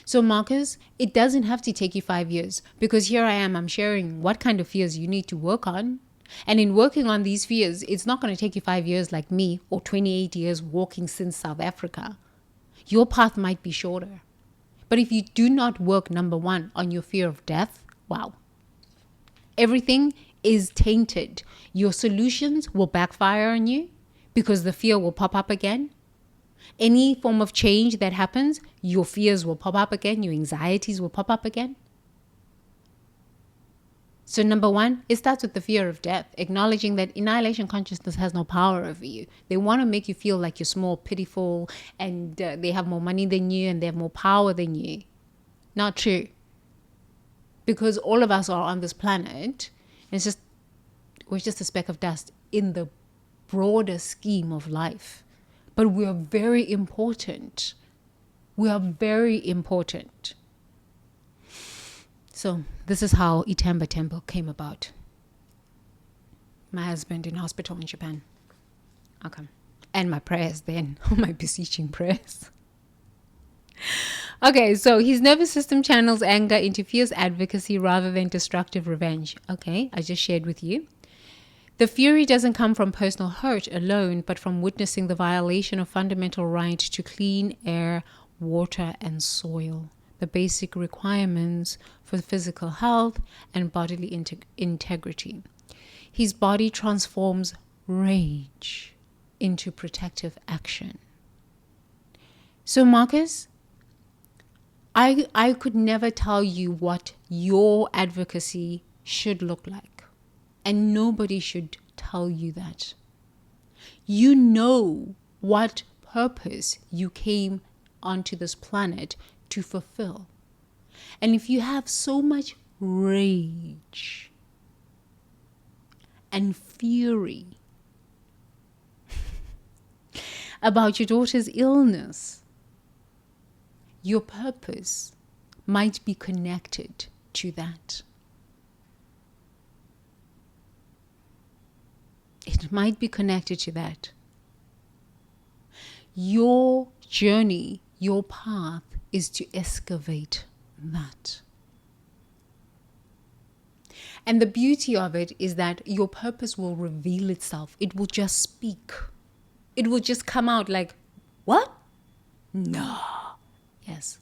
So Marcus, it doesn't have to take you 5 years, because here I am, I'm sharing what kind of fears you need to work on. And in working on these fears, it's not going to take you 5 years like me, or 28 years walking since South Africa. Your path might be shorter. But if you do not work, number one, on your fear of death, wow, everything is tainted. Your solutions will backfire on you because the fear will pop up again. Any form of change that happens, your fears will pop up again, your anxieties will pop up again. So number one, it starts with the fear of death, acknowledging that annihilation consciousness has no power over you. They want to make you feel like you're small, pitiful, and they have more money than you and they have more power than you. Not true. Because all of us are on this planet, we're just a speck of dust in the broader scheme of life. But we are very important. We are very important. So this is how Itamba Temple came about. My husband in hospital in Japan. Okay. And my prayers then. My beseeching prayers. Okay, so his nervous system channels anger into fierce advocacy rather than destructive revenge. Okay, I just shared with you. The fury doesn't come from personal hurt alone, but from witnessing the violation of fundamental right to clean air, water, and soil, the basic requirements for physical health and bodily integrity. His body transforms rage into protective action. So Marcus, I could never tell you what your advocacy should look like. And nobody should tell you that. You know what purpose you came onto this planet to fulfill. And if you have so much rage and fury about your daughter's illness, your purpose might be connected to that. It might be connected to that. Your journey, your path is to excavate that. And the beauty of it is that your purpose will reveal itself. It will just speak. It will just come out like, what? No. Yes.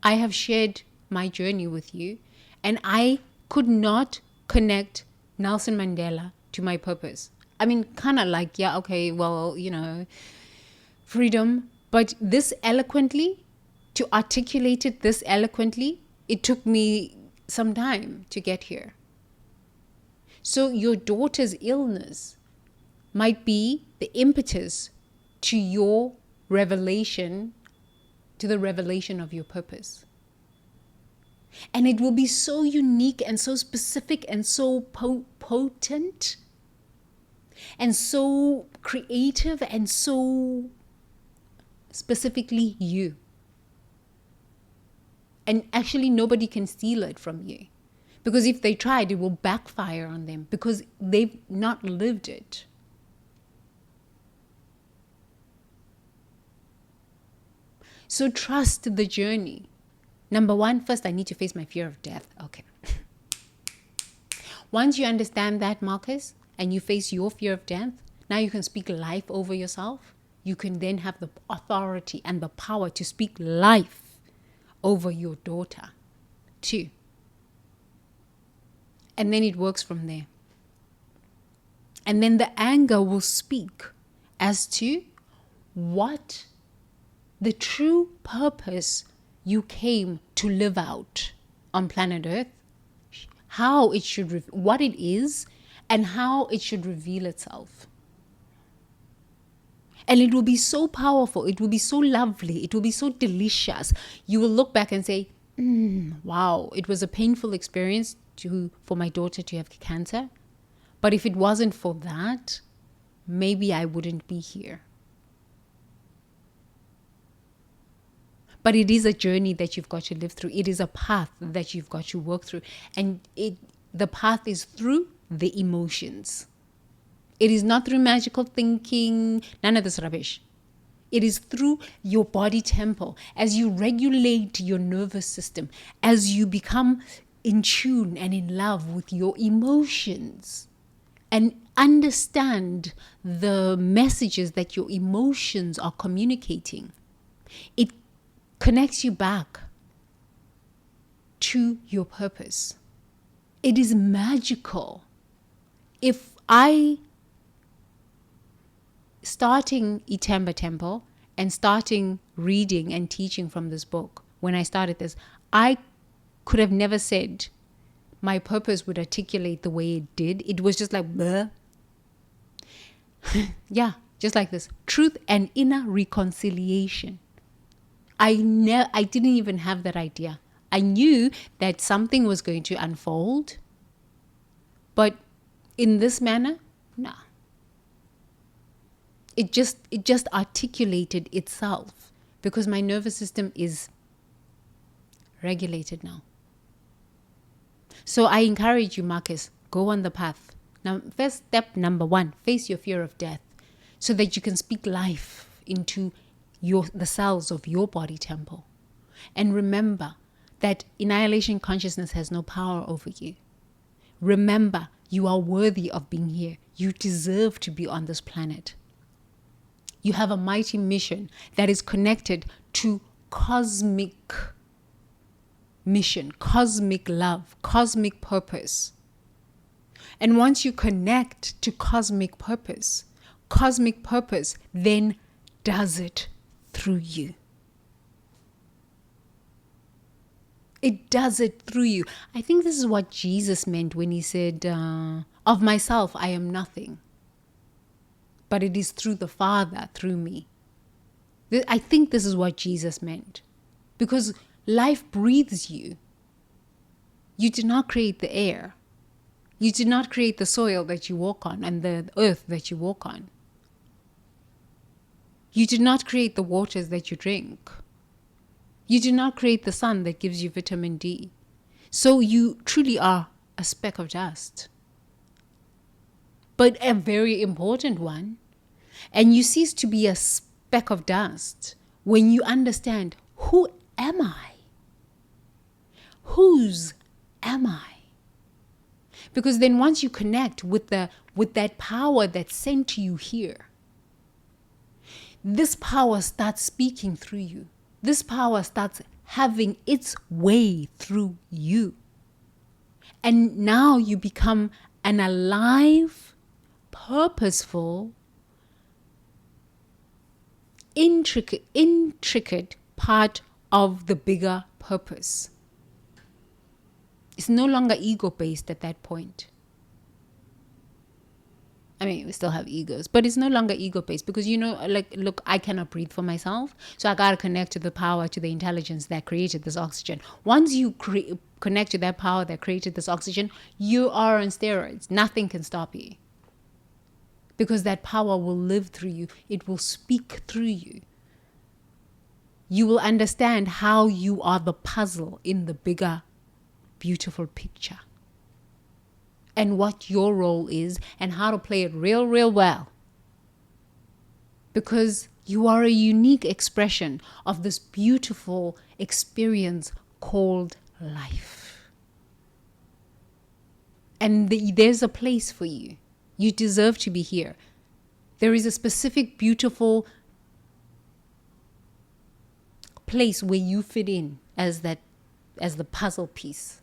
I have shared my journey with you, and I could not connect Nelson Mandela to my purpose. I mean, kind of like, yeah, okay, well, freedom. But this eloquently, to articulate it this eloquently, it took me some time to get here. So your daughter's illness might be the impetus to your revelation, to the revelation of your purpose. And it will be so unique and so specific and so potent and so creative and so specifically you. And actually nobody can steal it from you, Because if they tried, it will backfire on them because they've not lived it. So trust the journey. Number one, first I need to face my fear of death. Okay. Once you understand that, Marcus, and you face your fear of death, now you can speak life over yourself. You can then have the authority and the power to speak life over your daughter too. And then it works from there. And then the anger will speak as to what the true purpose you came to live out on planet Earth, how it should, what it is, and how it should reveal itself. And it will be so powerful. It will be so lovely. It will be so delicious. You will look back and say, wow, it was a painful experience for my daughter to have cancer. But if it wasn't for that, maybe I wouldn't be here. But it is a journey that you've got to live through. It is a path that you've got to work through. And the path is through the emotions. It is not through magical thinking, none of this rubbish. It is through your body temple. As you regulate your nervous system, as you become in tune and in love with your emotions, and understand the messages that your emotions are communicating, it connects you back to your purpose. It is magical. If starting Itamba Temple and starting reading and teaching from this book, when I started this, I could have never said my purpose would articulate the way it did. It was just like, bleh. Yeah, just like this. Truth and inner reconciliation. I didn't even have that idea. I knew that something was going to unfold, but in this manner, no. It just articulated itself because my nervous system is regulated now. So I encourage you, Marcus, go on the path. Now, first step number 1, face your fear of death so that you can speak life into the cells of your body temple. And remember that annihilation consciousness has no power over you. Remember, you are worthy of being here. You deserve to be on this planet. You have a mighty mission that is connected to cosmic mission, cosmic love, cosmic purpose. And once you connect to cosmic purpose then does it through you. It does it through you. I think this is what Jesus meant when he said, of myself, I am nothing. But it is through the Father, through me. I think this is what Jesus meant. Because life breathes you. You did not create the air. You did not create the soil that you walk on and the earth that you walk on. You did not create the waters that you drink. You did not create the sun that gives you vitamin D. So you truly are a speck of dust. But a very important one. And you cease to be a speck of dust when you understand, who am I? Whose am I? Because then once you connect with that power that sent you here, this power starts speaking through you. This power starts having its way through you. And now you become an alive, purposeful, intricate part of the bigger purpose. It's no longer ego-based at that point. I mean, we still have egos, but it's no longer ego-based because, look, I cannot breathe for myself. So I got to connect to the power, to the intelligence that created this oxygen. Once you connect to that power that created this oxygen, you are on steroids. Nothing can stop you. Because that power will live through you. It will speak through you. You will understand how you are the puzzle in the bigger, beautiful picture. and what your role is and how to play it real, real well. Because you are a unique expression of this beautiful experience called life. And there's a place for you. You deserve to be here. There is a specific, beautiful place where you fit in as the puzzle piece.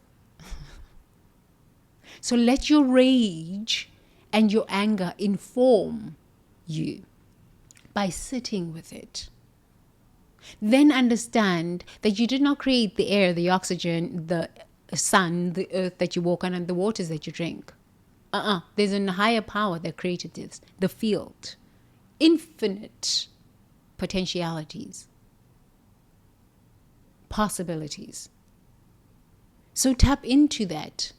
So let your rage and your anger inform you by sitting with it. Then understand that you did not create the air, the oxygen, the sun, the earth that you walk on, and the waters that you drink. There's a higher power that created this, the field. Infinite potentialities, possibilities. So tap into that.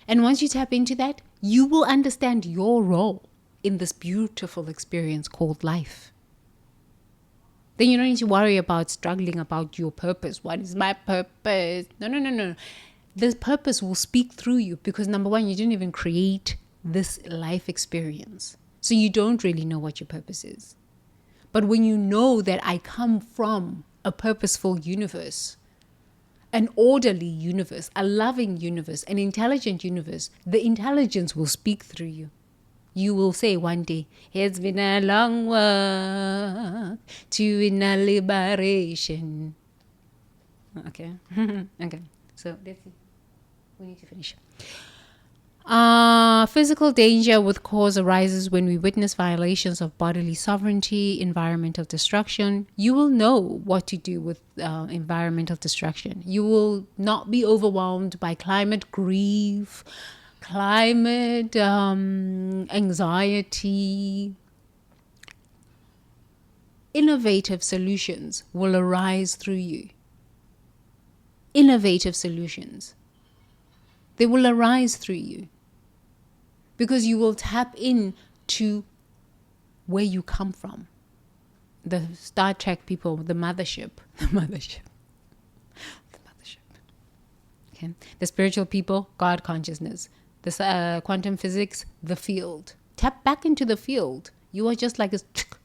And once you tap into that, you will understand your role in this beautiful experience called life. Then you don't need to worry about struggling about your purpose. What is my purpose? No. This purpose will speak through you because, number one, you didn't even create this life experience. So you don't really know what your purpose is. But when you know that I come from a purposeful universe, an orderly universe, a loving universe, an intelligent universe, the intelligence will speak through you. You will say one day, it's been a long walk to inner liberation. Okay. Okay. So let's see. We need to finish. Physical danger with cause arises when we witness violations of bodily sovereignty, environmental destruction. You will know what to do with environmental destruction. You will not be overwhelmed by climate grief, climate anxiety. Innovative solutions will arise through you. Innovative solutions. They will arise through you. Because you will tap into where you come from. The Star Trek people, the mothership. Okay. The spiritual people, God consciousness. The quantum physics, the field. Tap back into the field. You are just like a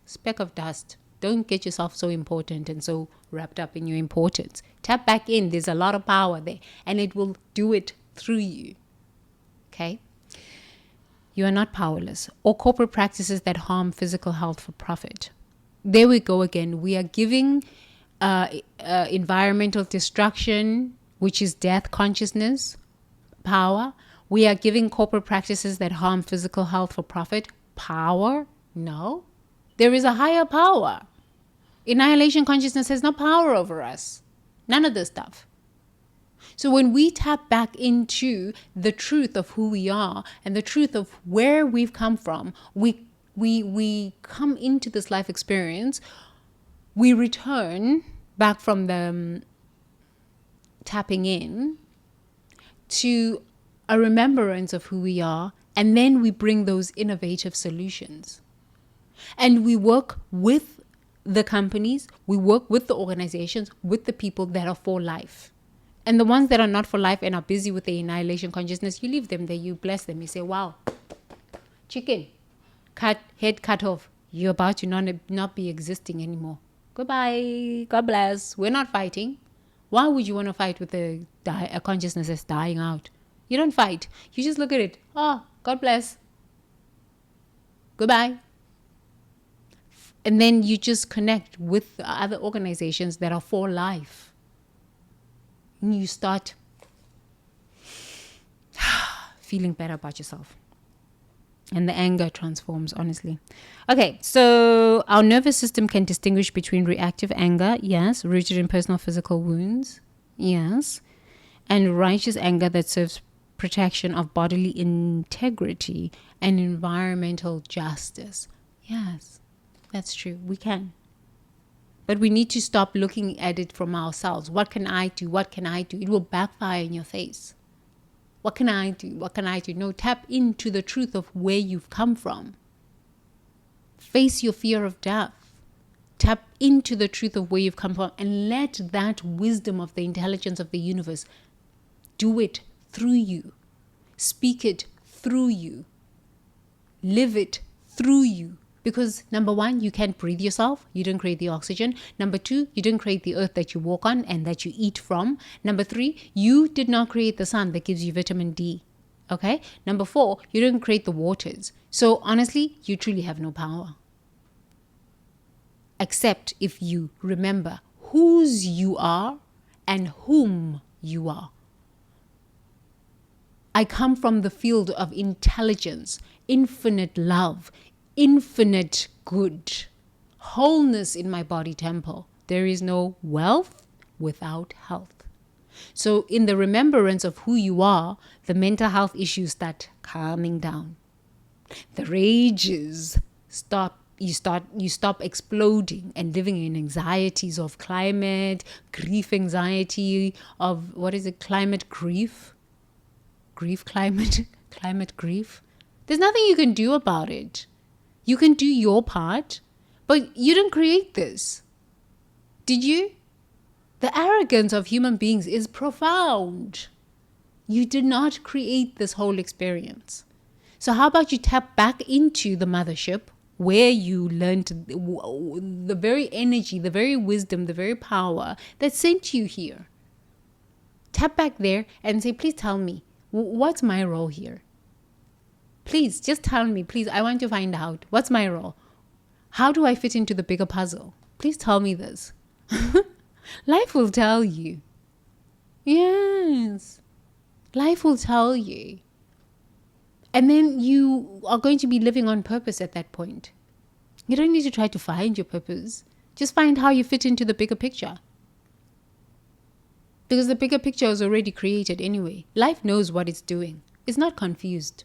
speck of dust. Don't get yourself so important and so wrapped up in your importance. Tap back in. There's a lot of power there. And it will do it through you. Okay? You are not powerless, or corporate practices that harm physical health for profit. There we go again. We are giving environmental destruction, which is death consciousness, power. We are giving corporate practices that harm physical health for profit, power. No, there is a higher power. Annihilation consciousness has no power over us. None of this stuff. So when we tap back into the truth of who we are and the truth of where we've come from, we come into this life experience, we return back from the tapping in to a remembrance of who we are, and then we bring those innovative solutions. And we work with the companies, we work with the organizations, with the people that are for life. And the ones that are not for life and are busy with the annihilation consciousness, you leave them there, you bless them. You say, wow, chicken, head cut off. You're about to not be existing anymore. Goodbye. God bless. We're not fighting. Why would you want to fight with a consciousness that's dying out? You don't fight. You just look at it. Oh, God bless. Goodbye. And then you just connect with other organizations that are for life. And you start feeling better about yourself. And the anger transforms, honestly. Okay, so our nervous system can distinguish between reactive anger, yes, rooted in personal physical wounds, yes, and righteous anger that serves protection of bodily integrity and environmental justice. Yes, that's true. We can. But we need to stop looking at it from ourselves. What can I do? What can I do? It will backfire in your face. What can I do? What can I do? No, tap into the truth of where you've come from. Face your fear of death. Tap into the truth of where you've come from and let that wisdom of the intelligence of the universe do it through you. Speak it through you. Live it through you. Because number one, you can't breathe yourself. You didn't create the oxygen. Number two, you didn't create the earth that you walk on and that you eat from. Number three, you did not create the sun that gives you vitamin D. Okay? Number four, you didn't create the waters. So honestly, you truly have no power. Except if you remember whose you are and whom you are. I come from the field of intelligence, infinite love, infinite good, wholeness in my body temple. There is no wealth without health. So in the remembrance of who you are, the mental health issues start calming down. The rages stop. You stop exploding and living in anxieties of climate, grief anxiety, of climate grief? Grief climate? Climate grief? There's nothing you can do about it. You can do your part, but you didn't create this. Did you? The arrogance of human beings is profound. You did not create this whole experience. So how about you tap back into the mothership where you learned the very energy, the very wisdom, the very power that sent you here. Tap back there and say, please tell me, what's my role here? Please, just tell me, please. I want to find out. What's my role? How do I fit into the bigger puzzle? Please tell me this. Life will tell you. Yes. Life will tell you. And then you are going to be living on purpose at that point. You don't need to try to find your purpose. Just find how you fit into the bigger picture. Because the bigger picture is already created anyway. Life knows what it's doing. It's not confused.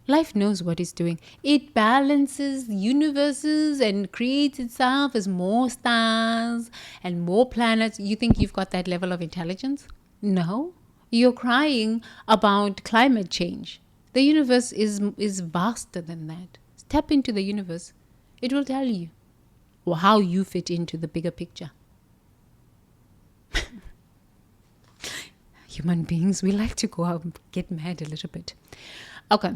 Life knows what it's doing. It balances universes and creates itself as more stars and more planets. You think you've got that level of intelligence? No. You're crying about climate change. The universe is vaster than that. Step into the universe. It will tell you how you fit into the bigger picture. Human beings, we like to go out and get mad a little bit. Okay.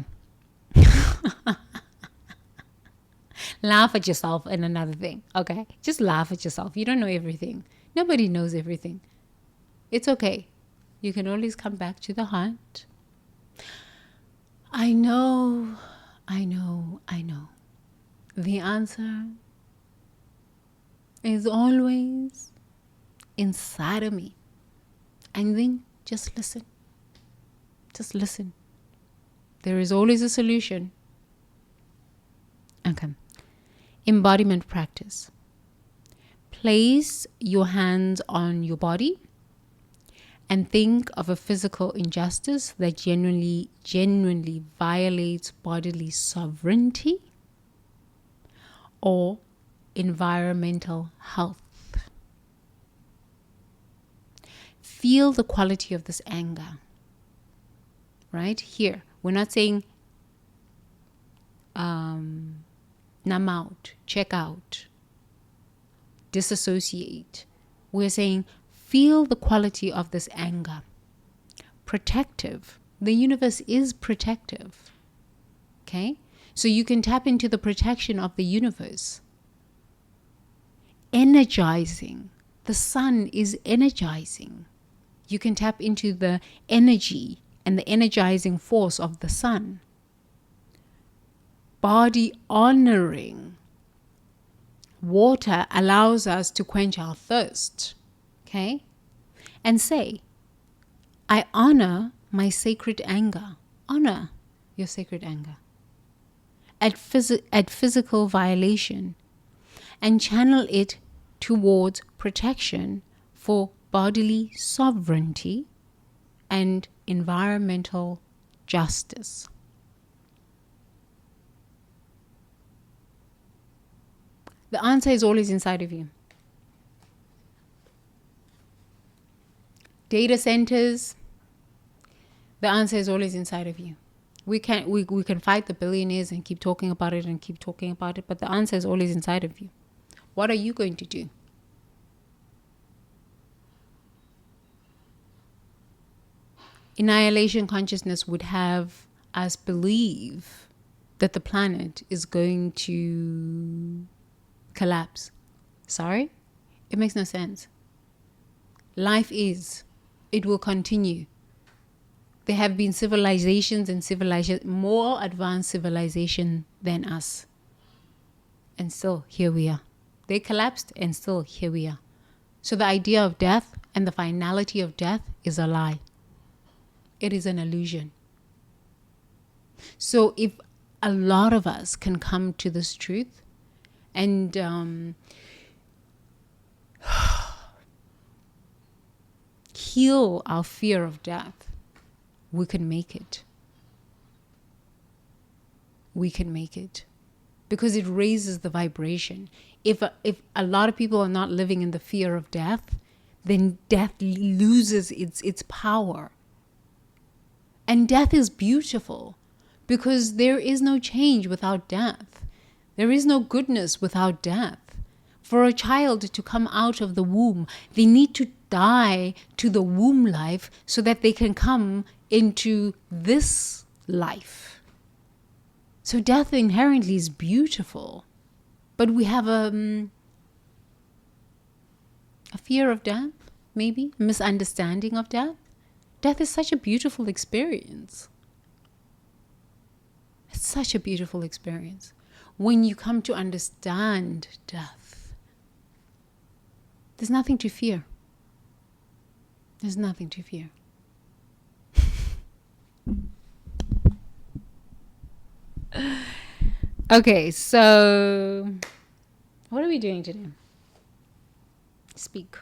Laugh at yourself and another thing, okay? Just laugh at yourself. You don't know everything. Nobody knows everything. It's okay. You can always come back to the heart. I know. The answer is always inside of me. And then just listen. Just listen. There is always a solution. Okay. Embodiment practice. Place your hands on your body and think of a physical injustice that genuinely violates bodily sovereignty or environmental health. Feel the quality of this anger. Right? Here, we're not saying numb out, check out, disassociate. We're saying feel the quality of this anger. Protective. The universe is protective. Okay? So you can tap into the protection of the universe. Energizing. The sun is energizing. You can tap into the energy and the energizing force of the sun. Body honoring. Water allows us to quench our thirst. Okay? And say, I honor my sacred anger. Honor your sacred anger. At physical violation. And channel it towards protection for bodily sovereignty and environmental justice. The answer is always inside of you. Data centers, the answer is always inside of you. We can fight the billionaires and keep talking about it, but the answer is always inside of you. What are you going to do? Annihilation consciousness would have us believe that the planet is going to collapse. Sorry? It makes no sense. Life is. It will continue. There have been civilizations and more advanced civilization than us. And still, here we are. They collapsed and still here we are. So the idea of death and the finality of death is a lie. It is an illusion. So if a lot of us can come to this truth and heal our fear of death, we can make it. We can make it. Because it raises the vibration. If a lot of people are not living in the fear of death, then death loses its power. And death is beautiful because there is no change without death. There is no goodness without death. For a child to come out of the womb, they need to die to the womb life so that they can come into this life. So death inherently is beautiful. But we have a fear of death, maybe, a misunderstanding of death. Death is such a beautiful experience. It's such a beautiful experience. When you come to understand death, there's nothing to fear. There's nothing to fear. Okay, so what are we doing today? Speak.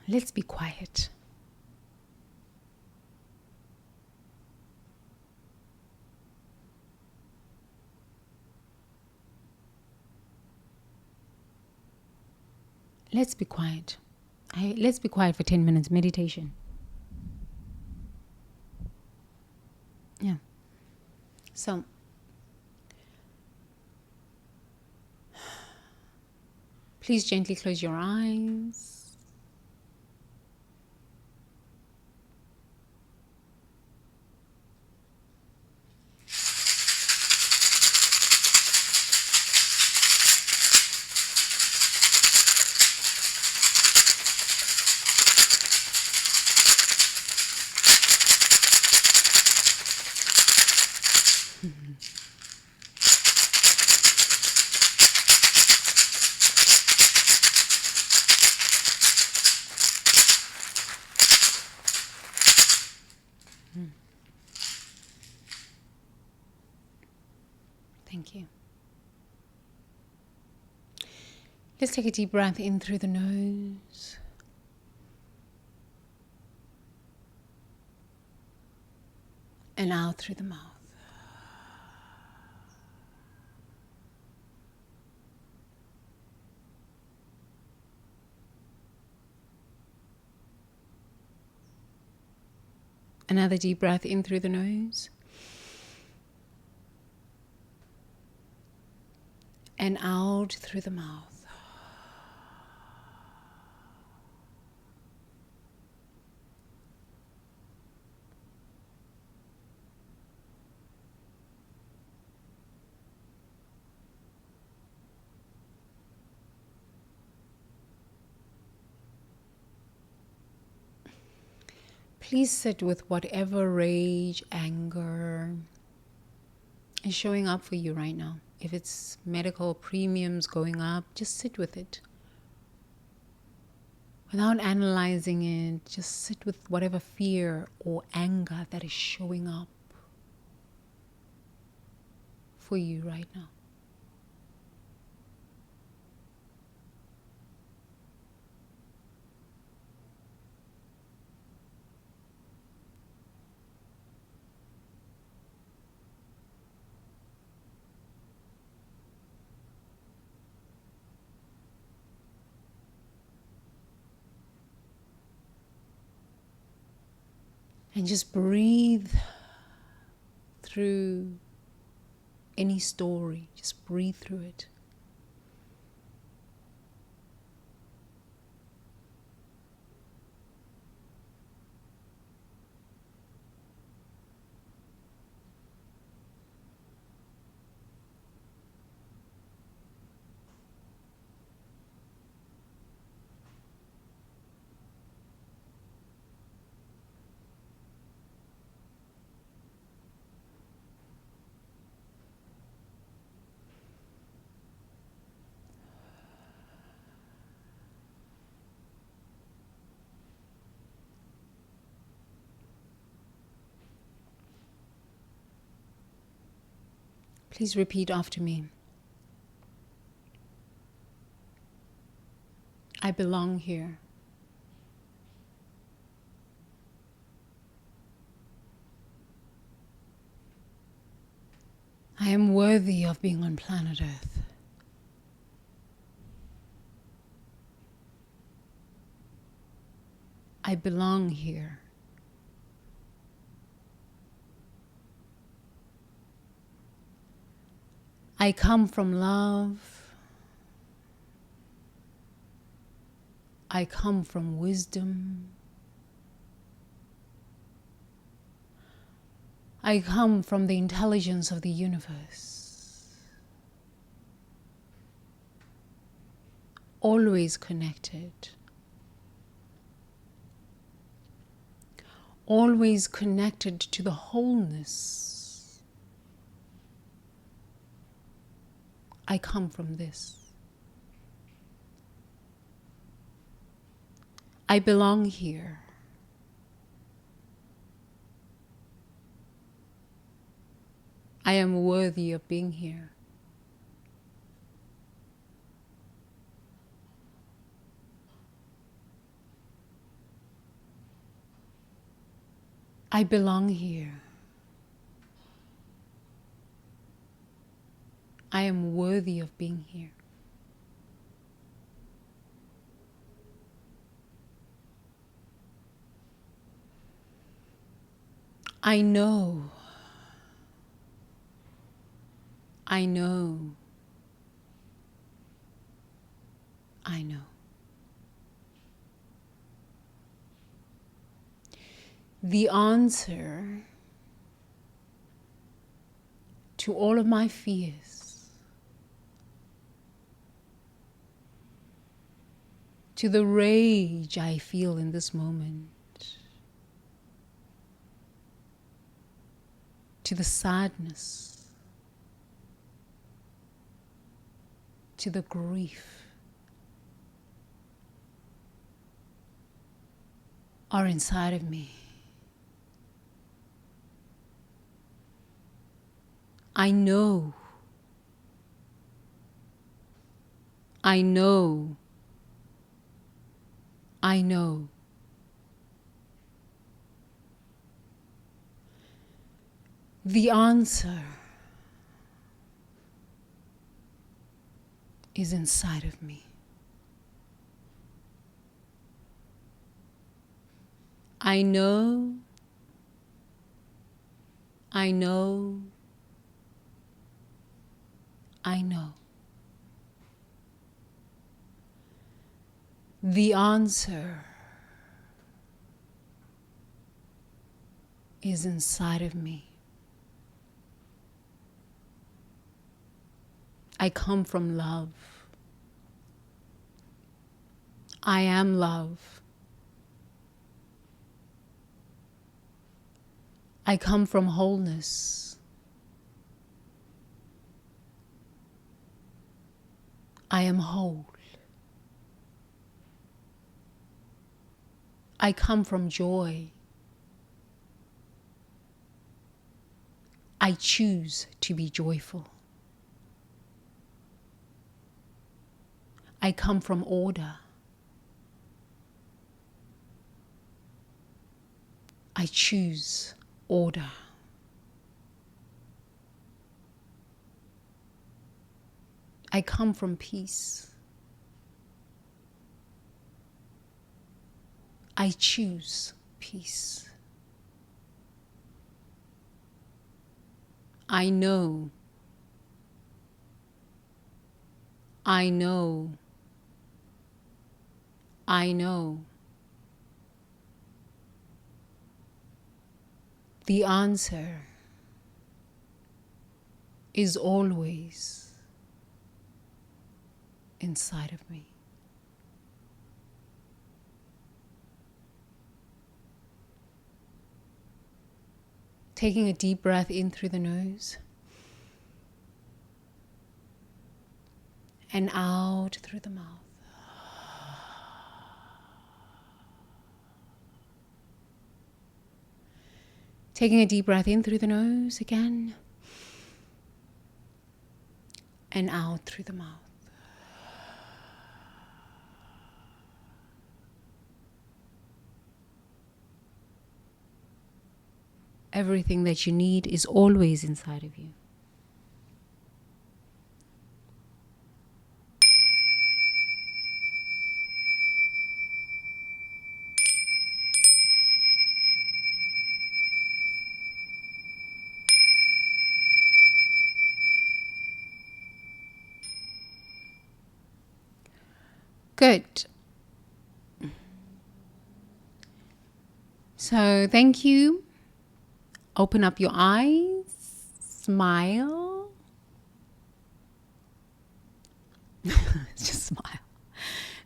Let's be quiet. Let's be quiet. Let's be quiet for 10 minutes. Meditation. Yeah. So, please gently close your eyes. Thank you. Let's take a deep breath in through the nose. And out through the mouth. Another deep breath in through the nose. And out through the mouth. Please sit with whatever rage, anger is showing up for you right now. If it's medical premiums going up, just sit with it. Without analyzing it, just sit with whatever fear or anger that is showing up for you right now. And just breathe through any story. Just breathe through it. Please repeat after me. I belong here. I am worthy of being on planet Earth. I belong here. I come from love. I come from wisdom. I come from the intelligence of the universe. Always connected. Always connected to the wholeness. I come from this. I belong here. I am worthy of being here. I belong here. I am worthy of being here. I know. I know. I know. The answer to all of my fears, to the rage I feel in this moment, to the sadness, to the grief, are inside of me. I know. I know. I know. The answer is inside of me. I know. I know. I know. The answer is inside of me. I come from love. I am love. I come from wholeness. I am whole. I come from joy. I choose to be joyful. I come from order. I choose order. I come from peace. I choose peace. I know I know. I know. The answer is always inside of me. Taking a deep breath in through the nose and out through the mouth. Taking a deep breath in through the nose again and out through the mouth. Everything that you need is always inside of you. Good. So thank you. Open up your eyes. Smile. Just smile.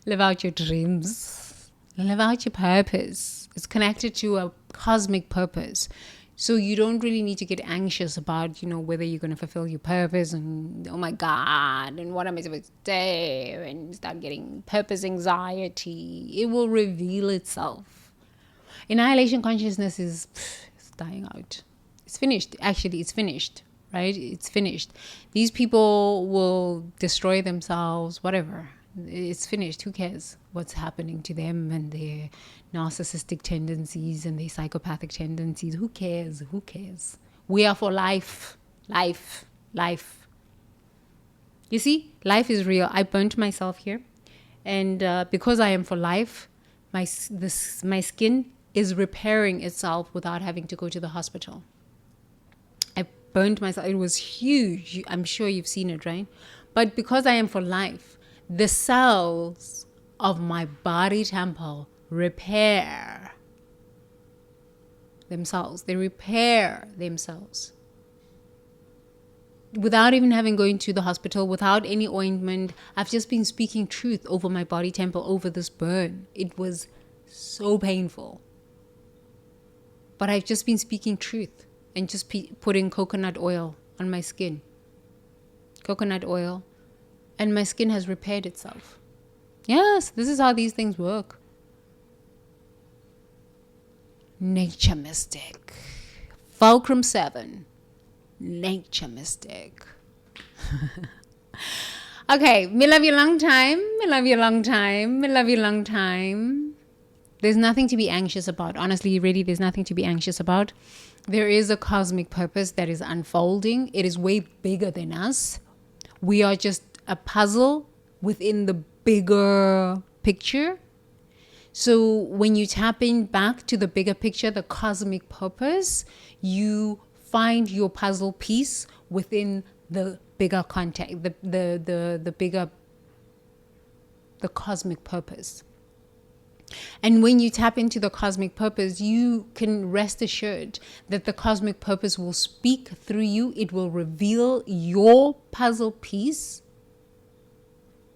Live out your dreams. Live out your purpose. It's connected to a cosmic purpose. So you don't really need to get anxious about, whether you're going to fulfill your purpose and, oh my God, and what am I supposed to do? And start getting purpose anxiety. It will reveal itself. Annihilation consciousness is it's dying out. It's finished. Actually, it's finished, right? It's finished. These people will destroy themselves, whatever. It's finished. Who cares what's happening to them and their narcissistic tendencies and their psychopathic tendencies? Who cares? Who cares? We are for life. Life. Life. You see, life is real. I burnt myself here. And because I am for life, my skin is repairing itself without having to go to the hospital. I burnt myself. It was huge. I'm sure you've seen it, right? But because I am for life, the cells of my body temple repair themselves. They repair themselves. Without even having going to the hospital, without any ointment, I've just been speaking truth over my body temple, over this burn. It was so painful. But I've just been speaking truth and just putting coconut oil on my skin. Coconut oil. And my skin has repaired itself. Yes, this is how these things work. Nature mystic. Fulcrum 7. Nature mystic. Okay, me love you long time. Me love you long time. Me love you long time. There's nothing to be anxious about. Honestly, really, there's nothing to be anxious about. There is a cosmic purpose that is unfolding. It is way bigger than us. We are just a puzzle within the bigger picture. So when you tap in back to the bigger picture, the cosmic purpose, you find your puzzle piece within the bigger context, the bigger, the cosmic purpose. And when you tap into the cosmic purpose, you can rest assured that the cosmic purpose will speak through you. It will reveal your puzzle piece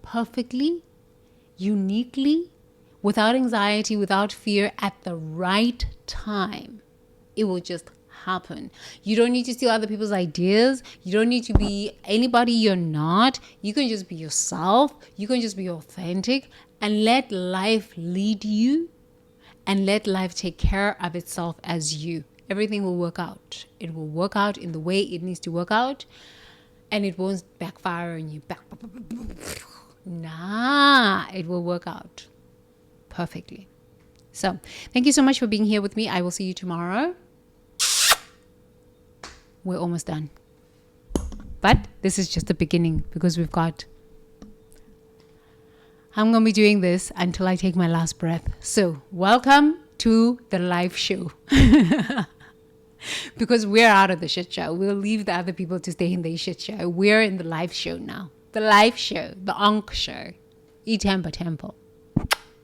perfectly, uniquely, without anxiety, without fear, at the right time. It will just happen. You don't need to steal other people's ideas. You don't need to be anybody you're not. You can just be yourself. You can just be authentic and let life lead you and let life take care of itself as you. Everything will work out. It will work out in the way it needs to work out, and it won't backfire on you. Nah, it will work out perfectly. So, thank you so much for being here with me. I will see you tomorrow. We're almost done. But this is just the beginning, because I'm going to be doing this until I take my last breath. So, welcome to the live show. Because we're out of the shit show. We'll leave the other people to stay in the shit show. We're in the live show now. the live show, the Ankh show. E Temple Temple.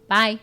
Bye.